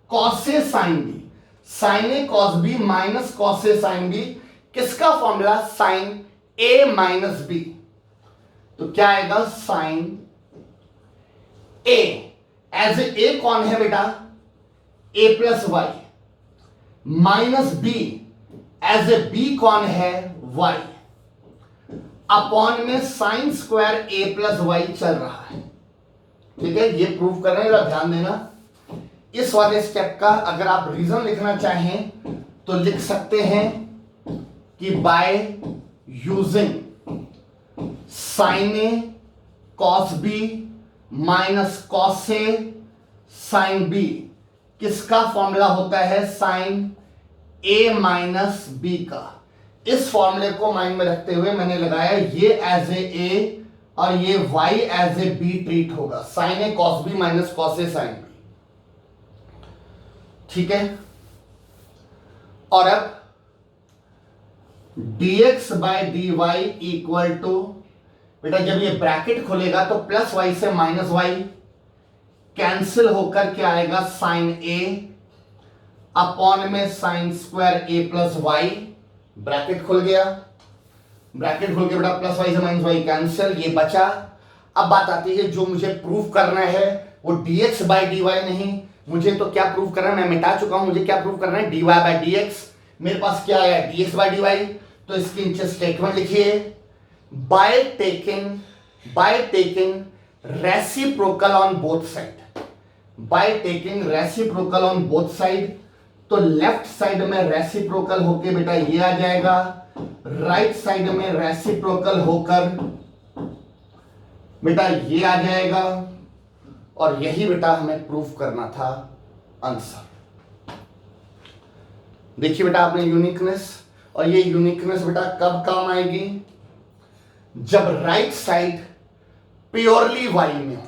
कॉस ए साइन बी, साइन ए कॉस बी माइनस कॉस ए साइन बी, किसका formula, sine A minus B, तो क्या आएगा, साइन ए, एज ए कौन है बेटा, a plus y, minus b as a b कौन है, y, upon में sine square a plus y चल रहा है। ठीक है, ये प्रूव कर रहे हैं, ध्यान देना। इस वाले स्टेप का अगर आप रीजन लिखना चाहें तो लिख सकते हैं कि by using sine A cos b minus cos A sine b, किसका फॉर्मूला होता है, साइन ए माइनस बी का। इस फॉर्मूले को माइंड में रखते हुए मैंने लगाया ये एज ए और ये y as a b treat होगा, साइन ए कॉस बी माइनस कॉस ए साइन बी। ठीक है, और अब dx by dy equal to, बेटा जब ये ब्रैकेट खुलेगा तो प्लस y से माइनस y कैंसिल होकर क्या आएगा, साइन ए अपॉन में sine square a plus y, bracket खुल गया, ब्रैकेट खुल के बेटा प्लस वाई से माइनस वाई कैंसिल, ये बचा। अब बात आती है जो मुझे प्रूफ करना है वो dx बाई dy नहीं, मुझे तो क्या प्रूफ करना है, मैं मिटा चुका हूं, मुझे क्या प्रूफ करना है, dy बाई dx। मेरे पास क्या आया, dx बाई dy, तो इसके नीचे स्टेटमेंट लिखिए, by taking reciprocal on both side, by taking reciprocal on both side, तो लेफ्ट साइड में रेसिप्रोकल होके बेटा ये आ जाएगा, राइट साइड में रेसिप्रोकल होकर बेटा ये आ जाएगा, और यही बेटा हमें प्रूफ करना था आंसर। देखिए बेटा आपने यूनिकनेस, और ये यूनिकनेस बेटा कब काम आएगी, जब राइट साइड प्योरली वाई में हो,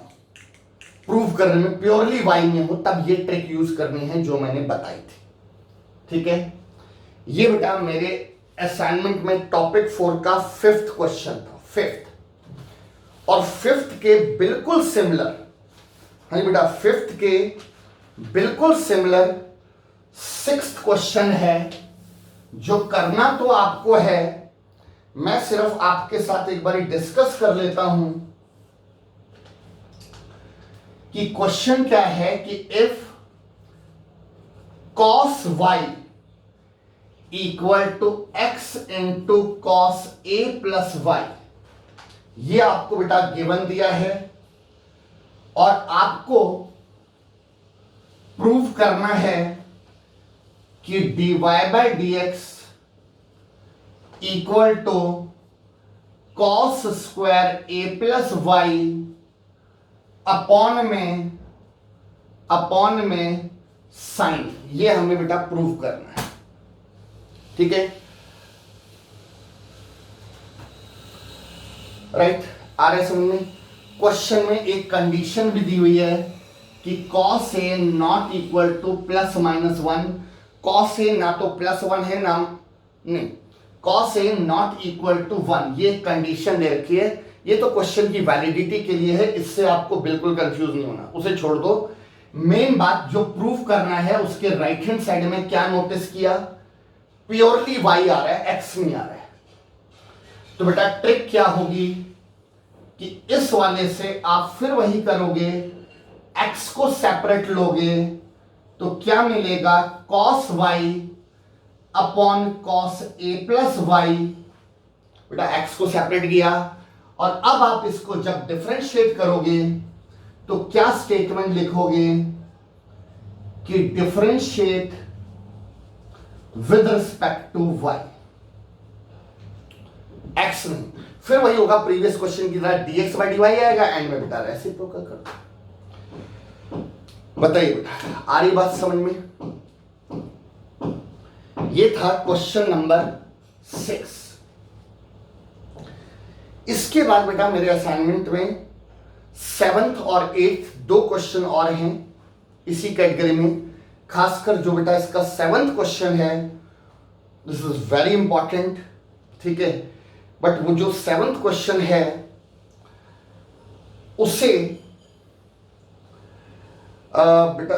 प्रूफ करने में प्योरली वाई में हो, तब ये ट्रिक यूज करनी है जो मैंने बताई थी। ठीक है, ये बेटा मेरे असाइनमेंट में टॉपिक 4 का 5th क्वेश्चन था, 5th, और 5th के बिल्कुल सिमिलर, हाँ बेटा 5th के बिल्कुल सिमिलर 6th क्वेश्चन है, जो करना तो आपको है, मैं सिर्फ आपके साथ एक बार डिस्कस कर लेता हूं कि क्वेश्चन क्या है, कि if cos y equal to x into cos A plus y, ये आपको बेटा गिवन दिया है, और आपको प्रूव करना है कि dy by d x equal to cos square a plus y upon में साइन, ये हमें बेटा प्रूव करना है। ठीक है, राइट, आ रहे समझ में। क्वेश्चन में एक कंडीशन भी दी हुई है कि cos a not equal two plus minus 1, cos a ना तो प्लस 1 है ना, नहीं, cos a not equal to 1, ये कंडीशन दे रखी है। ये तो क्वेश्चन की वैलिडिटी के लिए है, इससे आपको बिल्कुल कंफ्यूज नहीं होना, उसे छोड़ दो। मेन बात जो प्रूफ करना है, उसके राइट हैंड साइड में क्या नोटिस किया, प्योरली y आ रहा है, x नहीं आ रहा है। तो बेटा ट्रिक क्या होगी कि इस वाले से आप फिर वही करोगे, x को सेपरेट लोगे तो क्या मिलेगा, cos y अपॉन cos a प्लस वाई, बेटा x को सेपरेट किया, और अब आप इसको जब डिफरेंशिएट करोगे तो क्या स्टेटमेंट लिखोगे कि differentiate with respect to y, x नहीं, फिर वही होगा प्रीवियस क्वेश्चन की तरह, dx बाई dy आएगा, एंड में बेटा रेसिप्रोकल कर दो। बताइए बेटा आ रही बात समझ में। ये था क्वेश्चन नंबर 6। इसके बाद बेटा मेरे असाइनमेंट में 7th और 8th 2 क्वेश्चन और हैं, इसी कैटेगरी में, खासकर जो बेटा इसका 7th क्वेश्चन है, दिस इज वेरी इंपॉर्टेंट, ठीक है। बट वो जो 7th क्वेश्चन है उसे बेटा